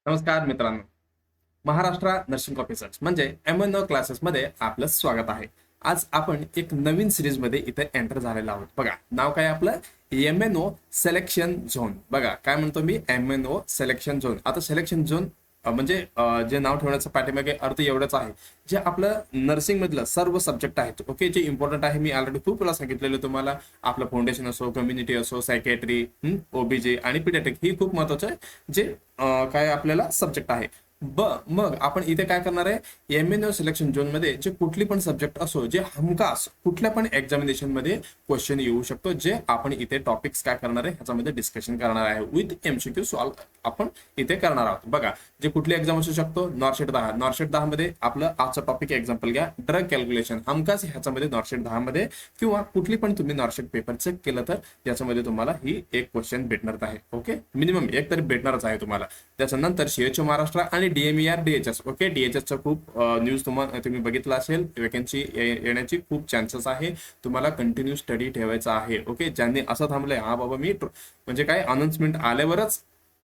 नमस्कार मित्रांनो. Maharashtra nursing officers म्हणजे MNO क्लासेस मध्ये आपलं स्वागत आहे. आज आपण एक नवीन सिरीज मध्ये इथे एंटर झालेलो आहोत. बघा, नाव काय आपलं? MNO selection zone. बघा काय म्हणतो मी, MNO सिलेक्शन झोन. आता सिलेक्शन झोन म्हणजे जे नाव ठेवण्याचं पाठीमागे अर्थ एवढंच आहे, जे आपलं नर्सिंग मधलं सर्व सब्जेक्ट आहेत, ओके, जे इम्पॉर्टंट आहे. मी ऑलरेडी खूप वेळा सांगितलेलं तुम्हाला. आपलं फाउंडेशन असो, कम्युनिटी असो, सायकॅट्री, OBG आणि पीडियाट्रिक ही खूप महत्वाचं आहे, जे काय आपल्याला सब्जेक्ट आहे. मग आपण इथे काय करणार आहे, MNO सिलेक्शन झोन मध्ये जे कुठली पण सब्जेक्ट असो, जे हमखास कुठल्या पण एक्झामिनेशन मध्ये क्वेश्चन येऊ शकतो, जे आपण इथे टॉपिक्स काय करणार आहे ह्याच्यामध्ये डिस्कशन करणार आहे विथ MCQ सॉल्व आपण इथे करणार आहोत. बघा, जे कुठली एक्झाम असू शकतो, नॉर्शेट 10. नॉर्शेट 10 मध्ये आपलं आजचं टॉपिक एक्झाम्पल घ्या, ड्रग कॅल्क्युलेशन. हमखास ह्याच्यामध्ये नॉर्शेट 10 मध्ये किंवा कुठली पण तुम्ही नॉर्शेट पेपर चेक केलं तर याच्यामध्ये तुम्हाला ही एक क्वेश्चन भेटणार आहे. ओके, मिनिमम एक तरी भेटणारच आहे तुम्हाला. त्याच्यानंतर CHO महाराष्ट्र आणि DMER DHS. ओके, DHS खूप न्यूज तुम्ही बघितलं असेल, वेकन्सी येण्याची खूप चान्सेस आहे. तुम्हाला कंटिन्यू स्टडी ठेवायचा आहे. ओके, ज्यांनी असं थांबलंय, हा बाबा मी म्हणजे काय अनाउन्समेंट आल्यावरच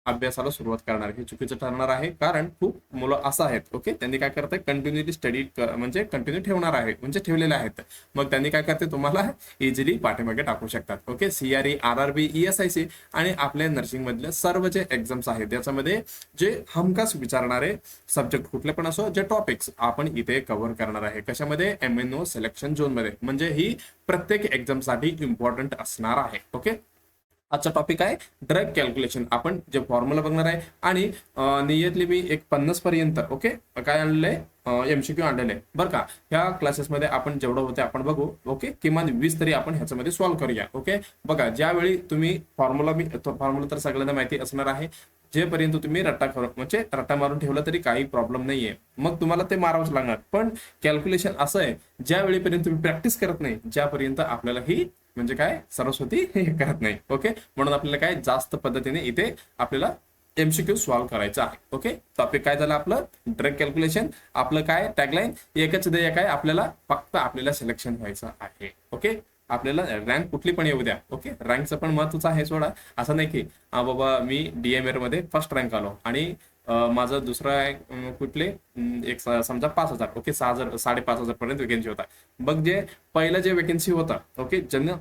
अभ्यासाला सुरुवात करणार, हे चुकीचं ठरणार आहे. कारण खूप मुलं असं आहेत, ओके, त्यांनी काय करतात, कंटिन्युअली स्टडी म्हणजे कंटिन्यू ठेवणार आहे, म्हणजे ठेवलेले आहेत. मग त्यांनी काय करते, तुम्हाला इझिली पाठीमागे टाकू शकतात. ओके, CRE, RRB, ESIC आणि आपल्या नर्सिंग मधले सर्व जे एक्झाम्स आहेत त्याच्यामध्ये जे हमखास विचारणारे सब्जेक्ट कुठले पण असो, जे टॉपिक्स आपण इथे कव्हर करणार आहे. कशामध्ये? MNO सिलेक्शन झोन मध्ये. म्हणजे ही प्रत्येक एक्झामसाठी इम्पॉर्टंट असणार आहे. ओके, आजचा टॉपिक आहे ड्रग कॅल्क्युलेशन. आपण जे फॉर्म्युला बघणार आहे आणि नियतली मी एक 50 पर्यंत, ओके, काय आणलंय, MCQ आणलेलं आहे बरं का. ह्या क्लासेसमध्ये आपण जेवढं होते आपण बघू. ओके, किमान 20 तरी आपण ह्याच्यामध्ये सॉल्व्ह करूया. ओके, बघा, ज्यावेळी तुम्ही फॉर्म्युला तर सगळ्यांना माहिती असणार आहे. जेपर्यंत तुम्ही म्हणजे रट्टा मारून ठेवला तरी काही प्रॉब्लेम नाहीये, मग तुम्हाला ते मारावंच लागणार. पण कॅल्क्युलेशन असं आहे, ज्या वेळेपर्यंत तुम्ही प्रॅक्टिस करत नाही, ज्यापर्यंत आपल्याला ही म्हणजे काय सरस्वती हे करत नाही. ओके, म्हणून आपल्याला काय जास्त पद्धतीने इथे आपल्याला MCQ सॉल्व्ह करायचं आहे. ओके, टॉपिक काय झालं आपलं? Drug calculation. आपलं काय टॅगलाईन? एकच ध्येय काय आपल्याला, फक्त आपल्याला सिलेक्शन व्हायचं आहे. ओके, आपल्याला रँक कुठली पण येऊ द्या. ओके, रँकचं पण महत्वाचं आहे. सोडा, असं नाही की हा बाबा मी DMR मध्ये फर्स्ट रँक आलो आणि माझं दुसरा कुठले एक समजा 5,000, ओके, 6,000 5,500 पर्यंत वेकेन्सी होता. मग जे पहिलं जे वेकेन्सी होता, ओके, ज्यांना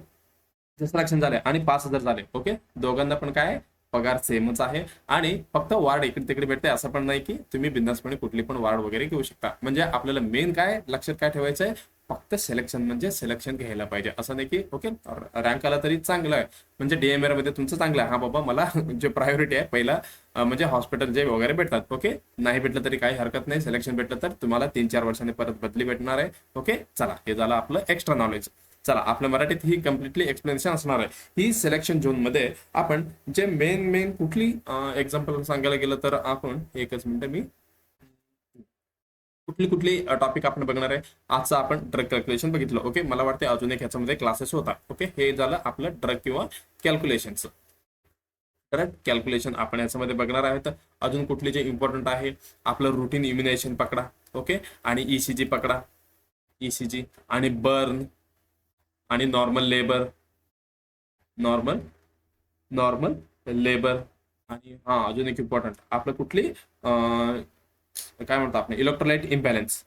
सिलेक्शन झाले आणि 5,000 झाले. ओके, दोघांना पण काय पगार सेमच आहे आणि फक्त वार्ड इकडे तिकडे भेटते. असं पण नाही की तुम्ही बिंदासपणे कुठली पण वार्ड वगैरे घेऊ शकता. म्हणजे आपल्याला मेन काय लक्षात काय ठेवायचंय, फक्त सिलेक्शन म्हणजे सिलेक्शन घ्यायला पाहिजे. असं नाही की ओके रँक आला तरी चांगलं आहे, म्हणजे DMR मध्ये तुमचं चांगलं आहे, हा बाबा मला जे प्रायोरिटी आहे पहिला म्हणजे हॉस्पिटल जे वगैरे भेटतात. ओके, नाही भेटलं तरी काही हरकत नाही, सिलेक्शन भेटलं तर तुम्हाला 3-4 वर्षांनी परत बदली भेटणार आहे. ओके, चला, हे झालं आपलं एक्स्ट्रा नॉलेज. चला, आपल्या मराठीत ही कम्प्लिटली एक्सप्लेनेशन असणार आहे. ही सिलेक्शन झोन मध्ये आपण जे मेन कुठली एक्झाम्पल सांगायला गेलं तर आपण एकच मिनिट, मी कुठली टॉपिक आपण बघणार आहे. आजचा आपण ड्रग कॅल्क्युलेशन बघितलं. ओके, मला वाटतं अजून एक ह्याच्यामध्ये क्लासेस होता. ओके, हे झालं आपलं ड्रग किंवा कॅल्क्युलेशनचं. ड्रग कॅल्क्युलेशन आपण याच्यामध्ये बघणार आहे. तर अजून कुठली जे इम्पॉर्टंट आहे, आपलं रुटीन इम्युनेशन पकडा. ओके, आणि ECG पकडा, ECG आणि बर्न आणि नॉर्मल नॉर्मल लेबर आणि हा अजून एक इम्पॉर्टंट आपलं कुठली काय म्हणतो आपण, इलेक्ट्रोलाइट इम्बॅलन्स.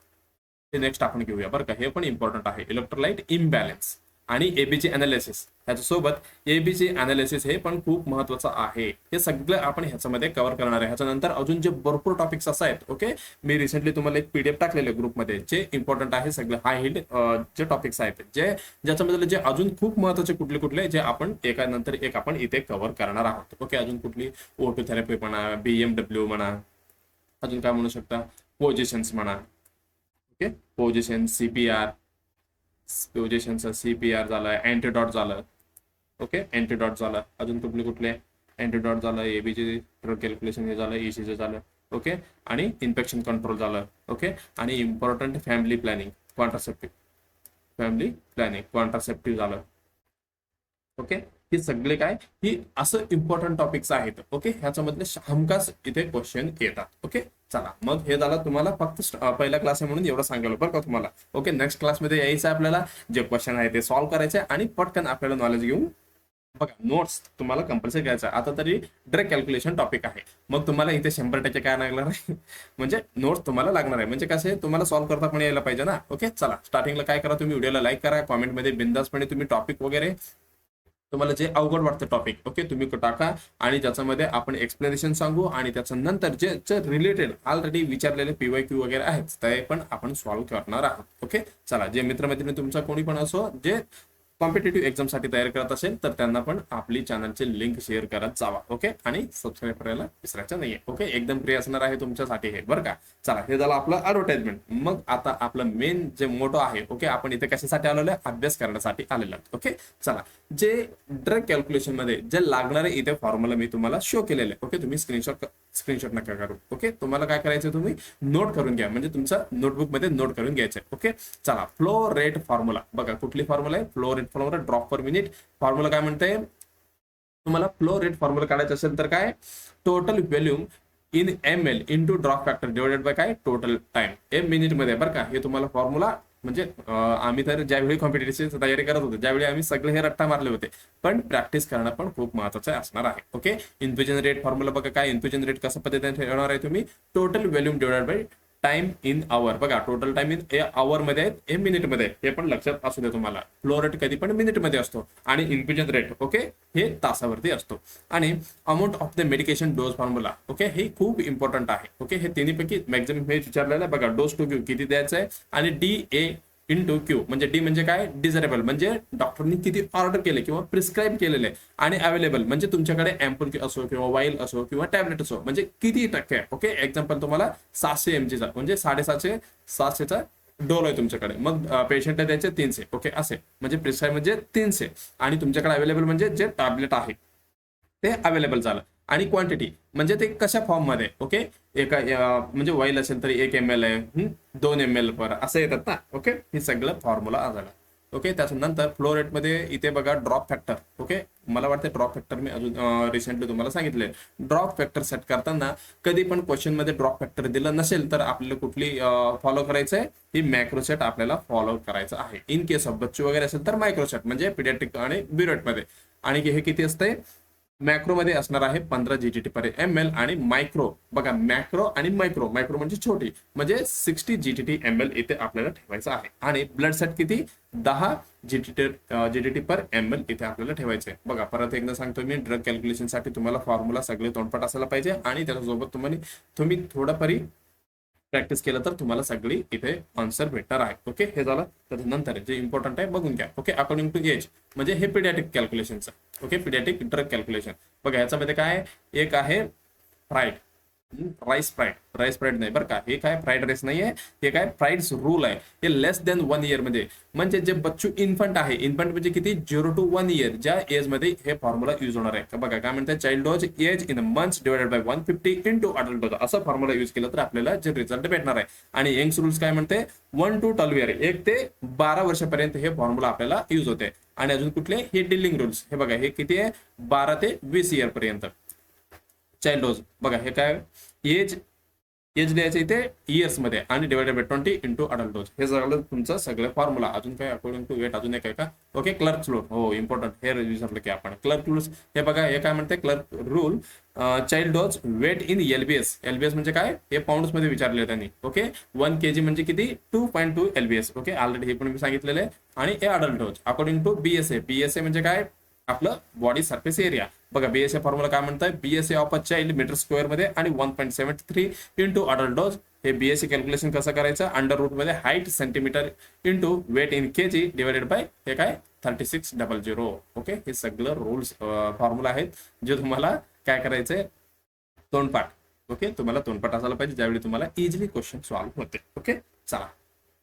ते नेक्स्ट आपण घेऊया बरं का, हे पण इम्पॉर्टंट आहे, इलेक्ट्रोलाइट इम्बॅलन्स आणि ABG अनालिसिस. ह्याच्यासोबत ABG अनालिसिस हे पण खूप महत्वाचं आहे. हे सगळं आपण ह्याच्यामध्ये कव्हर करणार आहे. ह्याच्यानंतर अजून जे भरपूर टॉपिक्स असं आहेत. ओके, मी रिसेंटली तुम्हाला एक PDF टाकलेले ग्रुपमध्ये, जे इम्पॉर्टंट आहे सगळं हाय हिट जे टॉपिक्स आहेत, जे ज्याच्यामध्ये जे अजून खूप महत्वाचे कुठले जे आपण एकानंतर एक आपण इथे कव्हर करणार आहोत. ओके, अजून कुठली O2 थेरपी म्हणा, BMW म्हणा, अजून काय म्हणू शकता, पोझिशन्स म्हणा. ओके, पोझिशन, पोझिशनचं CPR झालं, अँटीडॉट झालं. ओके, अँटीडॉट झालं, अजून कुठले अँटीडॉट झालं, ABG ड्रग कॅल्क्युलेशन हे झालं, ECG झालं. ओके, आणि इन्फेक्शन कंट्रोल झालं. ओके, आणि इम्पॉर्टंट फॅमिली प्लॅनिंग, कॉन्ट्रासेप्टिव्ह झालं. ओके, हे सगळे काय, ही असं इम्पॉर्टंट टॉपिक्स आहेत. ओके, ह्याच्यामधले हमखास इथे क्वेश्चन येतात. ओके, चला, मग हे झालं तुम्हाला फक्त पहिला क्लास आहे म्हणून एवढं सांगितलं बरं का तुम्हाला. ओके, नेक्स्ट क्लासमध्ये यायचं आपल्याला, जे क्वेश्चन आहे ते सॉल्व्ह करायचे आणि पटकन आपल्याला नॉलेज घेऊन बघा नोट्स तुम्हाला कंपल्सरी घ्यायचा. आता तरी ड्रग कॅल्क्युलेशन टॉपिक आहे, मग तुम्हाला इथे 100% काय लागणार आहे म्हणजे नोट्स तुम्हाला लागणार आहे. म्हणजे कसं आहे, तुम्हाला सॉल्व्ह करता पण यायला पाहिजे ना. ओके चला, स्टार्टिंगला काय करा, तुम्ही व्हिडिओला लाईक करा, कॉमेंटमध्ये बिंदासपणे तुम्ही टॉपिक वगैरे तुम्हाला जे अवघड वाटतं टॉपिक ओके तुम्ही टाका, आणि ज्याच्यामध्ये आपण एक्सप्लेनेशन सांगू, आणि त्याच्या नंतर जे रिलेटेड ऑलरेडी विचारलेले PYQ वगैरे आहेत ते पण आपण सॉल्व्ह करणार आहोत. ओके चला, जे मित्रमैत्रिणी तुमचा कोणी पण असो जे कॉम्पिटेटिव्ह एक्झाम साठी तयार करत असेल तर त्यांना पण आपली चॅनलचे लिंक शेअर करत जावा. ओके, आणि सबस्क्राईब करायला विसरायचं नाहीये. ओके, एकदम फ्री असणार आहे तुमच्यासाठी हे, बरं का. चला, हे झालं आपलं ऍडव्हर्टाइजमेंट. मग आता आपलं मेन जे मोटो आहे, ओके आपण इथे कशासाठी आलेलो आहे, अभ्यास करण्यासाठी आलेलो आहे. ओके चला, जे ड्रग कॅल्क्युलेशन मध्ये जे लागणारे इथे फॉर्म्युला मी तुम्हाला शो केलेले. ओके, तुम्ही स्क्रीनशॉट नका करू. ओके, तुम्हाला काय करायचं, तुम्ही नोट करून घ्या, म्हणजे तुमच्या नोटबुक मध्ये नोट करून घ्यायचे. ओके चला, फ्लो रेट फॉर्म्युला बघा, कुठली फॉर्म्युला आहे, flow rate formula, drop per minute formula. काय म्हणते, तुम्हाला फ्लो रेट फॉर्म्युला काढायचं असेल तर काय, total volume in ml into drop factor divided by काय, टोटल टाइम एम मिनिट मध्ये. बरं का, हे तुम्हाला फॉर्म्युला म्हणजे आम्ही तर ज्यावेळी कॉम्पिटिशनची तयारी करत होतो त्यावेळी आम्ही सगळे हे रट्टा मारले होते, पण प्रॅक्टिस करणं पण खूप महत्वाचं असणार आहे. ओके, इन्फ्युजन रेट फॉर्म्युला बघा, काय इन्फ्युजन रेट कसं पद्धतीने ठेवणार आहे तुम्ही, total volume divided by time in hour. बघा, टोटल टाइम इन आवर मध्ये आहे, हे मिनिट मध्ये, हे पण लक्षात असू दे तुम्हाला. फ्लो रेट कधी पण मिनिट मध्ये असतो, आणि इन्फ्युजन रेट ओके हे तासावरती असतो. आणि amount of the medication dose formula, okay हे खूप इम्पॉर्टंट आहे. ओके, हे तिन्हीपैकी मॅक्झिमम हे विचारलेलं आहे. बघा, डोज टू क्यू किती द्यायचं आहे, आणि DA इंटू क्यू म्हणजे डी म्हणजे काय, डिझरेबल म्हणजे डॉक्टरनी किती ऑर्डर केले किंवा प्रिस्क्राईब केलेले, आणि अवेलेबल म्हणजे तुमच्याकडे अँपल असो किंवा वाईल असो किंवा टॅबलेट असो, म्हणजे किती टक्के. ओके, एक्झाम्पल तुम्हाला 700 mg चा म्हणजे 750चा डोल आहे तुमच्याकडे, मग पेशंटला द्यायचे 300. ओके, असे म्हणजे प्रिस्क्राईब म्हणजे 300, आणि तुमच्याकडे अवेलेबल म्हणजे जे टॅबलेट आहे ते अवेलेबल झालं. आणि क्वांटिटी म्हणजे ते कशा फॉर्म मध्ये, ओके एका म्हणजे वाईल असेल तरी 1 ml आहे, 2 ml पर असं येतात ना. ओके, हे सगळं फॉर्म्युला झाला. ओके, त्याच्यानंतर फ्लो रेट मध्ये इथे बघा ड्रॉप फॅक्टर. ओके, मला वाटतं ड्रॉप फॅक्टर मी अजून रिसेंटली तुम्हाला सांगितले. ड्रॉप फॅक्टर सेट करताना कधी पण क्वेश्चन मध्ये ड्रॉप फॅक्टर दिलं नसेल तर आपल्याला कुठली फॉलो करायचं आहे, ही मॅक्रोसेट आपल्याला फॉलो करायचं आहे. इन केस ऑफ बच्चू वगैरे असेल तर मायक्रोसेट म्हणजे पिडियाट्रिक आणि ब्युरेट मध्ये. आणि हे किती असते, मॅक्रो मध्ये असणार आहे 15 GTT पर ml, आणि मायक्रो बघा, मॅक्रो आणि मायक्रो, मायक्रो म्हणजे छोटी म्हणजे 60 GTT ml इथे आपल्याला ठेवायचं आहे. आणि ब्लड सेट किती, 10 GTT पर ml इथे आपल्याला ठेवायचं आहे. बघा, परत एकदा सांगतो मी, ड्रग कॅल्क्युलेशन साठी तुम्हाला फॉर्म्युला सगळे तोंडपाठ असायला पाहिजे, आणि त्याच्यासोबत तुम्ही थोडापरी प्रॅक्टिस केलं तर तुम्हाला सगळी इथे आन्सर भेटणार आहे. ओके, हे झालं. त्याच्यानंतर जे इम्पॉर्टंट आहे बघून घ्या. ओके, अकॉर्डिंग टू एज म्हणजे हे पिडियाट्रिक कॅल्क्युलेशनचं. ओके, पिडियाट्रिक ड्रग कॅल्क्युलेशन बघा, याच्यामध्ये काय, एक आहे फ्राईड राईस फ्राईड नाही बरं का, हे काय फ्राईड राईस नाही आहे, हे काय फ्राईड्स रूल आहे. हे लेस देन 1 इयर मध्ये, म्हणजे जे बच्चू इन्फंट आहे, इन्फंट म्हणजे किती, 0 to 1 इयर, ज्या एज मध्ये हे फॉर्म्युला युज होणार आहे. बघा काय म्हणतात, child dose as in months divided by 150 into adult dose, असं फॉर्म्युला युज केलं तर आपल्याला जे रिझल्ट भेटणार आहे. आणि यंग्स रूल्स काय म्हणते, 1 to 12 इयर, 1 ते 12 वर्षापर्यंत हे फॉर्म्युला आपल्याला युज होते. आणि अजून कुठले, हे डिलिंग रूल्स, हे बघा हे किती आहे, 12 ते 20 इयर पर्यंत. चाइल्ड डोज बघा, हे काय एज द्यायचं इथे इयर्स मध्ये, आणि divided by 20 into adult dose. हे झालं तुमचं सगळं फॉर्म्युला. अजून काय, अकॉर्डिंग टू वेट अजून एक आहे का. ओके, क्लर्क रूल, हो इम्पॉर्टंट, हे विचारलं की आपण क्लर्क रूल्स. हे बघा, हे काय म्हणते, Clark rule child dose weight in LBS म्हणजे काय, हे पाऊंड्स मध्ये विचारले त्यांनी. ओके, 1 kg म्हणजे किती, 2.2 LBS. ओके, ऑलरेडी हे पण मी सांगितलेलं आहे. आणि हे adult dose according to BSA म्हणजे काय, आपलं बॉडी सरफेस एरिया. बघा, BSA फॉर्म्युला काय म्हणताय, BSA of a child metre square मध्ये, आणि 1.73 इंटू अडल्ट डोज. हे BSA कॅल्क्युलेशन कसं करायचं, अंडर रूट मध्ये height centimetre into weight in kg divided by हे काय 3600. ओके, हे सगळं रूल्स फॉर्म्युला आहेत जे तुम्हाला काय करायचंय, तोंडपाठ. ओके, तुम्हाला तोंडपाठ असायला पाहिजे, ज्यावेळी तुम्हाला इझिली क्वेश्चन सॉल्व्ह होते. ओके चला,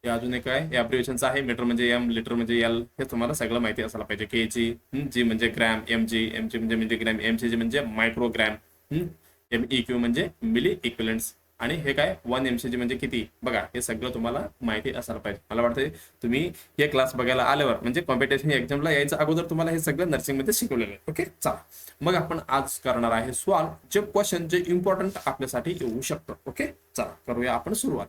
हे अजून एक आहे, हे अब्रिव्हिएशनचं आहे. मीटर म्हणजे M, लिटर म्हणजे L, हे तुम्हाला सगळं माहिती असायला पाहिजे. kg, G म्हणजे ग्रॅम, mg म्हणजे मिलीग्रॅम, mcg म्हणजे मायक्रोग्रॅम, MEQ म्हणजे मिली इक्विलंट्स, आणि हे काय 1 mcg म्हणजे किती. बघा, हे सगळं तुम्हाला माहिती असायला पाहिजे. मला वाटतं तुम्ही हे क्लास बघायला आल्यावर म्हणजे कॉम्पिटिशन एक्झामला यायचं अगोदर तुम्हाला हे सगळं नर्सिंग मध्ये शिकवलेलं आहे. ओके चला, मग आपण आज करणार आहे सॉल्व जे क्वेश्चन जे इम्पॉर्टंट आपल्यासाठी येऊ शकतं. ओके चला, करूया आपण सुरुवात.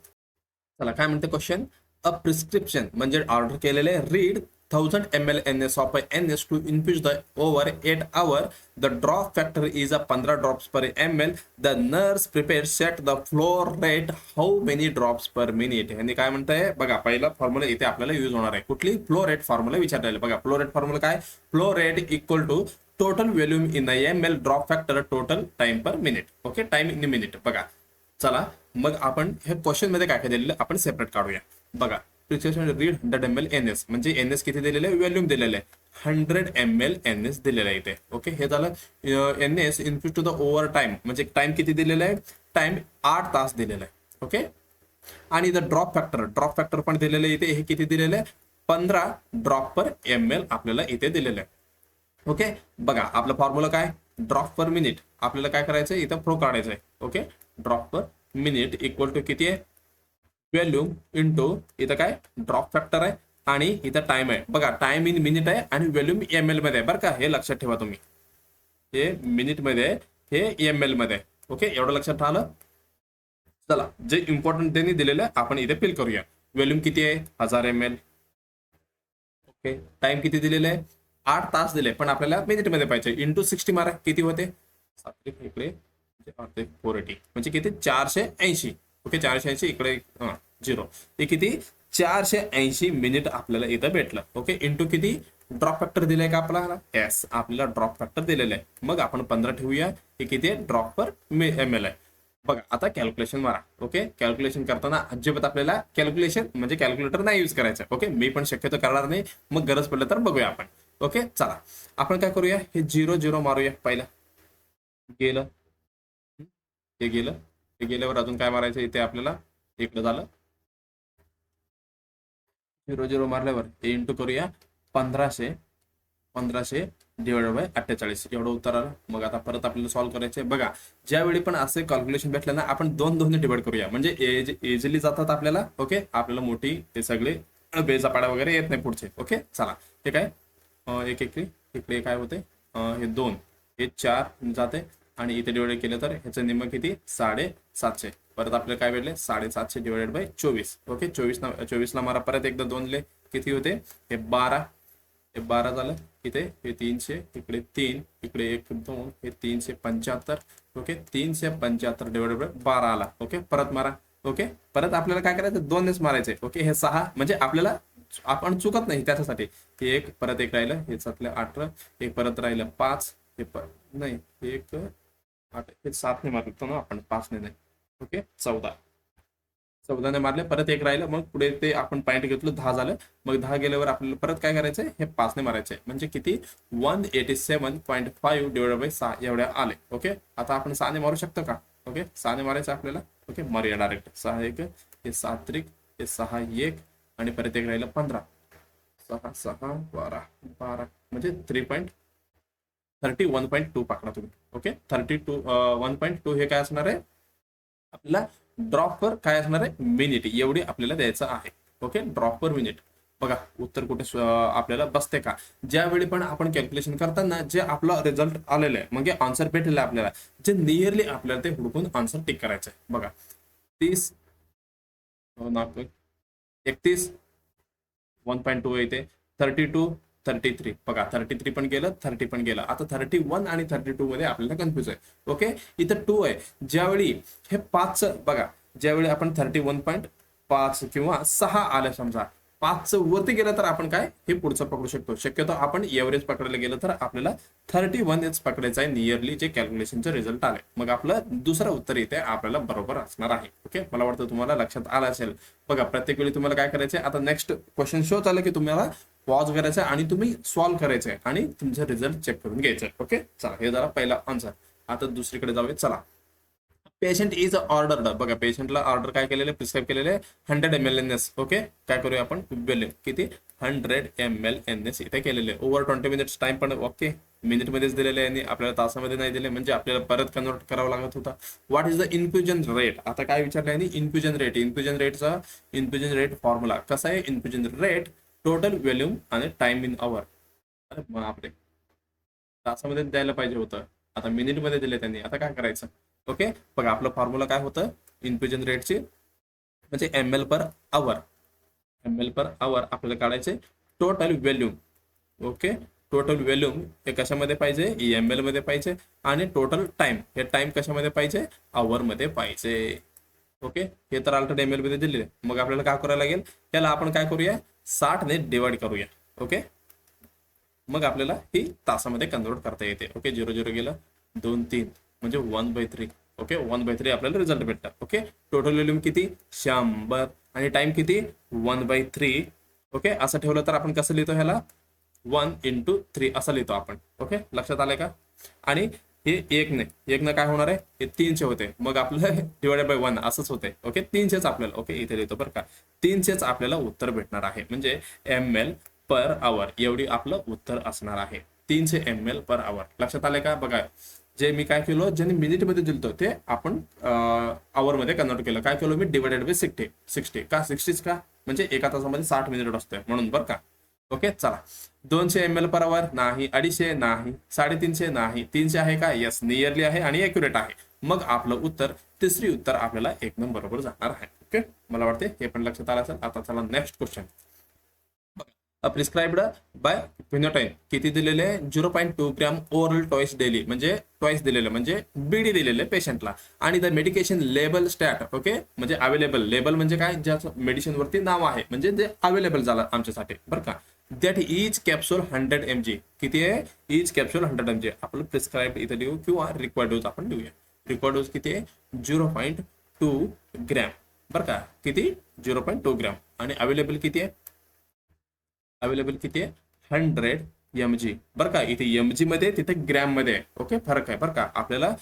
चला, काय म्हणते क्वेश्चन, अ प्रिस्क्रिप्शन म्हणजे ऑर्डर केलेले read 1000 ml NS of NS to infuse the over 8 hour. The drop factor is a 15 drops per ml. The nurse prepares set the flow rate how many drops per minute. यांनी काय म्हणताय बघा, पहिला formula इथे आपल्याला use होणार आहे. कुठली? फ्लो रेट फॉर्म्युला विचारलेला बघा. फ्लो रेट फॉर्म्युला काय? Flow rate equal to total volume in ml drop factor total time per minute. Okay, time in minute. बघा चला मग आपण हे क्वेश्चन मध्ये काय काय दिलेलं आपण सेपरेट काढूया. बघा रीड 100 ml NS म्हणजे NS किती दिलेलं आहे? व्हॉल्यूम दिलेलं आहे 100 ml NS दिलेलं आहे इथे. ओके, हे झालं NS infuse to the over time म्हणजे टाइम किती दिलेलं आहे? टाइम 8 तास दिलेला आहे. ओके, आणि द ड्रॉप फॅक्टर पण दिलेलं आहे इथे. हे किती दिलेलं आहे? 15 ड्रॉप पर ml आपल्याला इथे दिलेलं आहे. ओके, बघा आपला फॉर्म्युला काय? Drop per minute. आपल्याला काय करायचं इथं फ्लो काढायचं आहे. Okay, drop per minute equal to किती आहे? व्हॉल्यूम इंटू इथं काय? ड्रॉप फॅक्टर आहे आणि इथं टाइम आहे. बघा टाइम इन मिनिट आहे आणि व्हॉल्यूम ml मध्ये आहे बरं का, हे लक्षात ठेवा तुम्ही. हे मिनिट मध्ये आहे, हे ml मध्ये आहे. ओके, एवढं लक्षात राहिलं. चला जे इम्पॉर्टंट त्यांनी दिलेलं आपण इथे फिल करूया. व्हॉल्यूम किती आहे? 1000 ml. ओके, टाइम किती दिलेलं आहे? 8 तास दिले, पण आपल्याला मिनिट मध्ये पाहिजे. इंटू 60 मारा, किती होते? 7 इकडे 480 म्हणजे किती? 480. ओके, 480 इकडे 0. हे किती? 480 मिनिट आपल्याला इथं भेटलं. ओके, इंटू किती? ड्रॉप फॅक्टर दिलाय का आपल्याला? येस, आपल्याला ड्रॉप फॅक्टर दिलेलं आहे. मग आपण 15 ठेवूया. हे किती आहे? ड्रॉप पर ml आहे. बघा आता कॅल्क्युलेशन मारा. ओके, कॅल्क्युलेशन करताना अजिबात आपल्याला कॅल्क्युलेशन म्हणजे कॅल्क्युलेटर नाही यूज करायचं. ओके, मी पण शक्यतो करणार नाही, मग गरज पडलं तर बघूया आपण. ओके, चला आपण काय करूया? हे 0 मारूया. पहिला गेलं, हे गेलं. हे गेल्यावर अजून काय मारायचं इथे आपल्याला? इकडे झालं 0 मारल्यावर हे इंटू करूया 1500 डिवाइडेड बाय 48 एवढं उत्तर आलं. मग आता परत आपल्याला सॉल्व्ह करायचे. बघा ज्यावेळी पण असे कॅल्क्युलेशन भेटलं ना, आपण 2 डिवाइड करूया म्हणजे इझिली जातात आपल्याला. ओके, आपल्याला मोठी हे सगळे बेजापाडा वगैरे येत नाही पुढचे. ओके, चला हे काय? एक इकडे काय होते? हे 2 हे 4 जाते आणि इथे डिवाइड केलं तर ह्याचं निम्म किती? 750. परत आपल्याला काय भेटले? 750 डिवाइडेड बाय 24. ओके, 24 ला मारा परत एकदा 2 ले, किती होते? हे 12. हे 12 झालं. इथे हे 300, इकडे 3, इकडे 1 2, हे 375. ओके, 375 डिवाइडेड बाय 12 आला. ओके, परत मारा. ओके, परत आपल्याला काय करायचं? 2नेच मारायचे. ओके, हे 6 म्हणजे आपल्याला आपण चुकत नाही त्याच्यासाठी. हे 1 परत 1 राहिलं, हे 18, एक परत राहिलं 5, हे नाही 1 8, हे 7 ने मारतो ना आपण, 5 ने नाही. ओके, 14 ने मारले, परत 1 राहिलं, मग पुढे ते आपण पॉईंट घेतलं 10 झालं. मग 10 गेल्यावर आपल्याला परत काय करायचंय? हे 5 ने मारायचंय म्हणजे किती? 187.5 डिवाइडेड बाय 6 एवढ्या आले. ओके, आता आपण 6 ने मारू शकतो का? ओके, 6 ने मारायचं आपल्याला. Okay, मारूया direct. 6 1, हे 7 3, हे 6 1 आणि परत 1 राहिलं 15. 6 6 12 म्हणजे 31.2 पकडा तुम्ही. ओके, 1.2 हे काय असणार आहे आपल्याला? ड्रॉप पर काय असणार आहे? मिनिट एवढी आपल्याला द्यायचं आहे. Okay, drop per minute. बघा उत्तर कुठे आपल्याला बसते का? ज्यावेळी पण आपण कॅल्क्युलेशन करताना जे आपला रिझल्ट आलेला आहे म्हणजे आन्सर भेटलेला आहे आपल्याला, जे नियरली आपल्याला ते हुडकून आन्सर टिक करायचं आहे. बघा 30 31 1.2 येते. 32 33. बघा 33 पण गेलं, 30 पण गेलं. आता 31 आणि 32 मध्ये आपल्याला कन्फ्युज आहे. ओके, इथं 2 आहे. ज्यावेळी हे 5 बघा, ज्यावेळी आपण 31.5 किंवा 6 आलं समजा, 5 वरती गेलं तर आपण काय हे पुढचं पकडू शकतो. शक्यतो आपण एव्हरेज पकडायला गेलं तर आपल्याला 31 पकडायचं आहे नियरली जे कॅल्क्युलेशनचे रिझल्ट आले. मग आपलं दुसरं उत्तर इथे आपल्याला बरोबर असणार आहे. ओके, मला वाटतं तुम्हाला लक्षात आलं असेल. बघा प्रत्येक वेळी तुम्हाला काय करायचंय? आता नेक्स्ट क्वेश्चन शो झालं की तुम्हाला पॉज करायचं आणि तुम्ही सॉल्व्ह करायचंय आणि तुमचं रिझल्ट चेक करून घ्यायचं. ओके, चला हे झाला पहिला आन्सर. आता दुसरीकडे जाऊया. चला, पेशंट इज ऑर्डर. बघा पेशंटला ऑर्डर काय केलेले? प्रिस्क्राईब केलेले 100 ml NS. ओके, काय करूया आपण? व्हॅल्यू किती? 100 ml NS इथे केलेले. ओव्हर 20 मिनिट्स टाइम पण ओके मिनिट मध्येच दिलेले आहे आणि आपल्याला तासामध्ये नाही दिले म्हणजे आपल्याला परत कन्वर्ट करावं लागत होता. What is the infusion rate? आता काय विचारलं आहे? इन्फ्युजन रेट फॉर्म्युला कसा आहे? इन्फ्युजन रेट टोटल व्हॉल्यूम आणि टाइम इन आवर. अरे बापरे, तासामध्ये द्यायला पाहिजे होतं, आता मिनिट मध्ये दिले त्यांनी. आता काय करायचं? ओके, बघा आपलं फॉर्म्युला काय होतं इन्फ्युजन रेटचे म्हणजे ml पर आवर. आपल्याला काढायचे total volume. Okay, total volume हे कशामध्ये पाहिजे, EML मध्ये पाहिजे. आणि टोटल टाइम, हे टाइम कशामध्ये पाहिजे, आवर मध्ये पाहिजे. ओके, हे तर ऑलरेडी ML मध्ये दिलेले. मग आपल्याला काय करायला लागेल, त्याला आपण काय करूया, 60 ने डिवाइड करूया. ओके, मग आपल्याला ही तासामध्ये कन्वर्ट करता येते. ओके, 0 0 गेलं, 2 3 म्हणजे 1/3. ओके, 1/3 आपल्याला रिझल्ट भेटतात. ओके, टोटल व्हॉल्यूम किती, 100 आणि टाइम किती, 1/3. ओके, असं ठेवलं तर आपण कसं लिहितो ह्याला, 1 × 3 असं लिहितो आपण. ओके, लक्षात आलंय का. आणि हे एक न काय होणार आहे, हे 300 होते. मग आपलं डिवायडेड बाय 1 असंच होते. ओके, 300च आपल्याला, ओके इथे लिहितो बरं का, 300च आपल्याला उत्तर भेटणार आहे. म्हणजे ML पर आवर एवढी आपलं उत्तर असणार आहे. 300 ml पर आवर. लक्षात आलंय का. बघा, जे मी काय केलं, ज्यांनी मिनिट मध्ये दिलतो ते आपण आवर मध्ये कन्वर्ट केलं. काय केलं मी, डिवायडेड बाय 60 का 60 का, म्हणजे एका तासामध्ये 60 मिनिट असतोय म्हणून बरं का. ओके, चला, 200 ml पर आवर नाही, 250 नाही, 350 नाही, 300 आहे का, यस नियरली आहे आणि एक्युरेट आहे. मग आपलं उत्तर, तिसरी उत्तर आपल्याला 1 नंबर बरोबर जाणार आहे. ओके, मला वाटते हे पण लक्षात आलं असेल. आता चला next question. Prescribed by phenytoin किती दिलेले, 0.2 ग्रॅम ओरल टॉईस डेली, म्हणजे टॉईस दिलेलं म्हणजे बीडी दिलेले पेशंटला. आणि the medication label stat. Okay, म्हणजे अवेलेबल, लेबल म्हणजे काय, ज्याचं मेडिसिन वरती नाव आहे, म्हणजे जे अवेलेबल झालं आमच्यासाठी बरं का. That each capsule 100 mg. किती आहे, इच कॅप्सूल 100 mg. आपलं प्रिस्क्राइब्ड इथे लिहू किंवा रिक्वायर्ड डोज आपण लिहूया. रिक्वायर्ड डोज किती आहे, 0.2 ग्रॅम बरं का. किती, 0.2 ग्रॅम. आणि अवेलेबल किती आहे, अवेलेबल किती आहे, 100 mg बरं का. इथे mg मध्ये, तिथे ग्रॅम मध्ये. ओके, फरक आहे बरं का. आपल्याला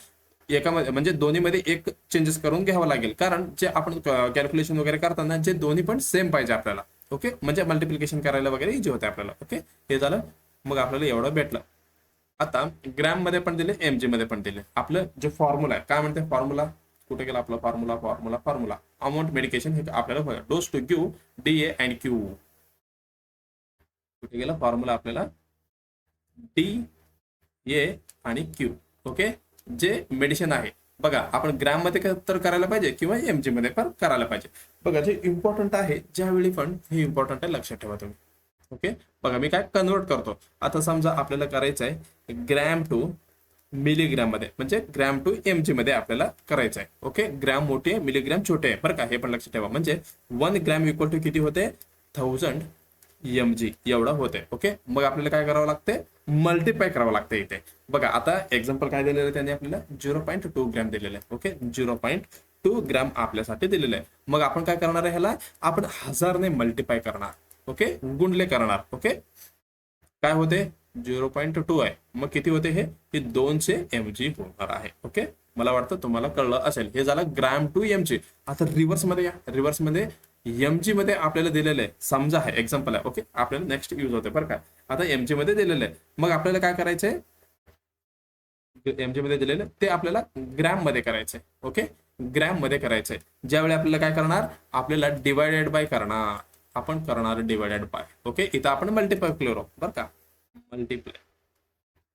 एकामध्ये म्हणजे दोन्हीमध्ये एक चेंजेस करून घ्यावं लागेल, कारण जे आपण कॅल्क्युलेशन वगैरे करताना जे दोन्ही पण सेम पाहिजे आपल्याला. ओके, म्हणजे मल्टिप्लिकेशन करायला वगैरे इजी होते आपल्याला. ओके, हे झालं. मग आपल्याला एवढं भेटलं. आता ग्रॅम मध्ये पण दिले, mg मध्ये पण दिले. आपलं जे फॉर्म्युला आहे, काय म्हणते फॉर्म्युला, कुठे गेला आपला फॉर्म्युला. अमाऊंट मेडिकेशन हे आपल्याला dose to give DA and Q. कुठे गेला फॉर्म्युला आपल्याला, DA आणि Q. ओके, जे मेडिसिन आहे बघा, आपण ग्रॅम मध्ये तर करायला पाहिजे किंवा mg मध्ये पण करायला पाहिजे. बघा, जे इम्पॉर्टंट आहे ज्यावेळी पण हे इम्पॉर्टंट आहे, लक्षात ठेवा तुम्ही. ओके, बघा मी काय कन्वर्ट करतो. आता समजा आपल्याला करायचं आहे ग्रॅम टू मिलीग्रॅम मध्ये, म्हणजे ग्रॅम टू mg मध्ये आपल्याला करायचं आहे. ओके, ग्रॅम मोठे आहे, मिलीग्रॅम छोटे आहे बरं का, हे पण लक्षात ठेवा. म्हणजे 1 ग्रॅम इक्वल टू किती होते, 1000 mg एवढं होते. ओके, मग आपल्याला काय करावं लागते, मल्टिप्लाय करावं लागतं इथे. बघा, आता एक्झाम्पल काय दिलेलं आहे त्यांनी आपल्याला, 0.2 ग्रॅम दिलेलं आहे. ओके, 0.2 ग्रॅम आपल्यासाठी दिलेलं आहे. मग आपण काय करणार आहे, ह्याला आपण 1000 ने मल्टिप्लाय करणार. ओके, गुणले करणार. ओके, काय होते, 0.2 आहे, मग किती होते, हे 200 mg होणार आहे. ओके, मला वाटतं तुम्हाला कळलं असेल. हे झालं ग्रॅम टू mg. आता रिव्हर्स मध्ये या, रिव्हर्स मध्ये mg मध्ये आपल्याला दिलेलं आहे, समजा आहे एक्झाम्पल आहे. ओके, आपल्याला नेक्स्ट यूज होते बरं का. आता mg मध्ये दिलेलं आहे, मग आपल्याला काय करायचंय, mg मध्ये दिलेलं ते आपल्याला ग्रॅम मध्ये करायचंय. ओके, ग्रॅम मध्ये करायचंय. ज्यावेळी आपल्याला काय करणार, आपल्याला डिवायडेड बाय करणार, आपण करणार डिवायडेड बाय. ओके, इथं आपण मल्टिप्लाय केलो बरं का, मल्टिप्लाय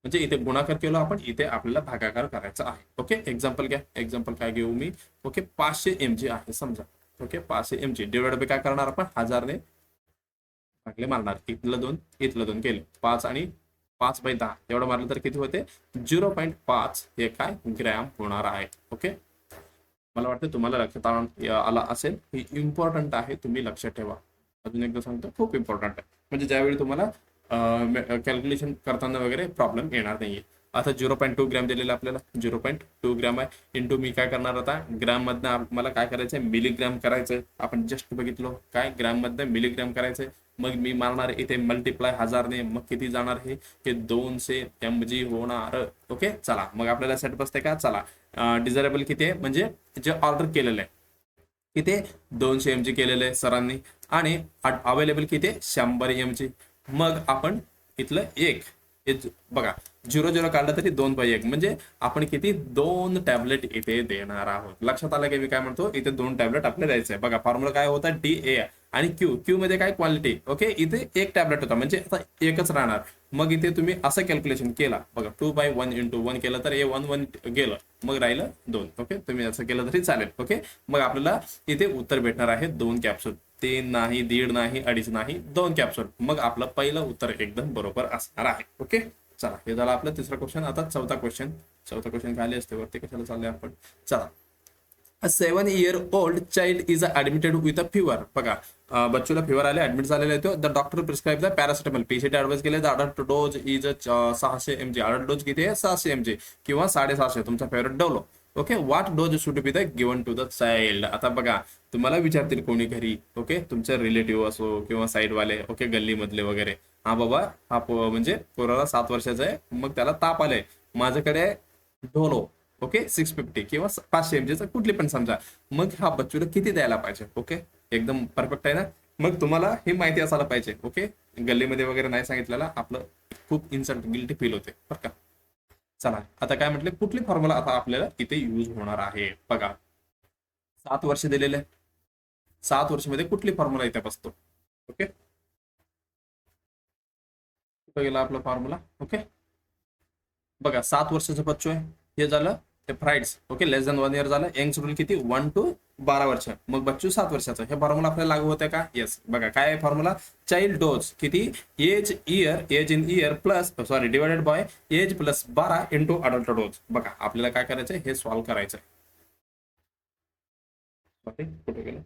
म्हणजे इथे गुणाकार केलो आपण, इथे आपल्याला भागाकार करायचा आहे. ओके, एक्झाम्पल घ्या, एक्झाम्पल काय घेऊ मी. ओके, 500 mg आहे समजा. ओके, 500 mg डिवाइड बाय काय करणार आपण, 1000 ने भागले मारणार. इथलं 2 केले, 5 आणि 5/10 एवढं मारलं तर किती होते, 0.5 हे काय ग्रॅम होणार आहे. ओके, मला वाटतं तुम्हाला लक्षात आला असेल. हे इम्पॉर्टंट आहे, तुम्ही लक्षात ठेवा. अजून एकदा सांगतो, खूप इम्पॉर्टंट आहे. म्हणजे ज्यावेळी तुम्हाला कॅल्क्युलेशन करताना वगैरे प्रॉब्लेम येणार नाहीये. आता 0.2 ग्रॅम दिलेलं आपल्याला, 0.2 ग्रॅम आहे, इंटू मी काय करणार, आता ग्रॅम मधनं मला काय करायचंय, मिलीग्रॅम करायचंय. आपण जस्ट बघितलो काय, ग्रॅम मधनं मिलीग्रॅम करायचंय. मग मी मारणार इथे मल्टिप्लाय 1000 ने, मग किती जाणार, हे 200 mg होणार. ओके, चला मग आपल्याला सेट बसते का. चला, डिझायरेबल किती आहे, म्हणजे जे ऑर्डर केलेलं आहे किती, 200 mg केलेलं आहे सरांनी, आणि अवेलेबल किती, 100 mg. मग आपण इथलं एक बघा, 0 काढलं तरी 2/1, म्हणजे आपण किती, 2 टॅबलेट इथे देणार आहोत. लक्षात आलं की मी काय म्हणतो, इथे 2 टॅबलेट आपल्याला द्यायचं आहे. बघा, फॉर्म्युला काय होता, DA आणि Q मध्ये काय, क्वालिटी. ओके, इथे एक टॅबलेट होता, म्हणजे आता एकच राहणार. मग इथे तुम्ही असं कॅल्क्युलेशन केला बघा, 2/1 × 1 केलं तर 1 गेलं, मग राहिलं 2. ओके, तुम्ही असं केलं तरी चालेल. ओके, मग आपल्याला इथे उत्तर भेटणार आहे 2 कॅप्सूल. 3 नाही, 1.5 नाही, 2.5 नाही, 2 कॅप्सूल. मग आपलं पहिलं उत्तर एकदम बरोबर असणार आहे. ओके, चला हे झालं आपलं तिसरा क्वेश्चन. आता चौथा क्वेश्चन खाली असते वरती, कशाला चाललंय आपण. चला, अ 7-year-old child is admitted with a fever. बघा, बच्चूला फिवर आले, ऍडमिट झालेले आहे. The doctor prescribe the paracetamol. Patient advice केले the adult dose is 600 mg. Adult dose किती आहे? 600 mg किंवा 650. तुमचा favourite Dolo. Okay, what dose should be the given to the child. आता बघा, तुम्हाला विचारतील कोणी घरी, ओके, तुमचे रिलेटिव्ह असो किंवा साईडवाले, ओके, गल्लीमधले वगैरे. हा बाबा, हा म्हणजे पोराला 7 वर्षाचा आहे, मग त्याला ताप आलाय, माझ्याकडे डोलो, ओके, 650 किंवा 500 mg कुठली पण समजा. मग हा बच्चूला किती द्यायला पाहिजे. ओके, एकदम परफेक्ट आहे ना. मग तुम्हाला हे माहिती असायला पाहिजे. ओके, गल्लीमध्ये वगैरे नाही सांगितलेलं, आपलं खूप इन्सल्ट, गिल्टी फील होते बरं का. चला, आता काय म्हटलं, कुठली फॉर्म्युला आता आपल्याला इथे यूज होणार आहे. बघा, 7 वर्ष दिलेले, 7 वर्षामध्ये कुठली फॉर्म्युला इथे बसतो. ओके, कुठं गेला आपला फॉर्म्युला. ओके, बघा, 7 वर्षाचं बच्चू आहे, हे झालं हे फ्राइड्स. ओके, लेस दॅन 1 इयर झालं. यंग्स रूल किती? 1 to 12 वर्ष. मग बच्चू 7 वर्षाचं. हे फॉर्म्युला आपल्याला लागू होते का? येस. बघा, काय आहे फॉर्म्युला? चाइल्ड डोज किती? Age in year plus, sorry, divided by age plus 12 into adult dose. बघा, आपल्याला काय करायचंय, हे सॉल्व्ह करायचंय. कुठे गेलं?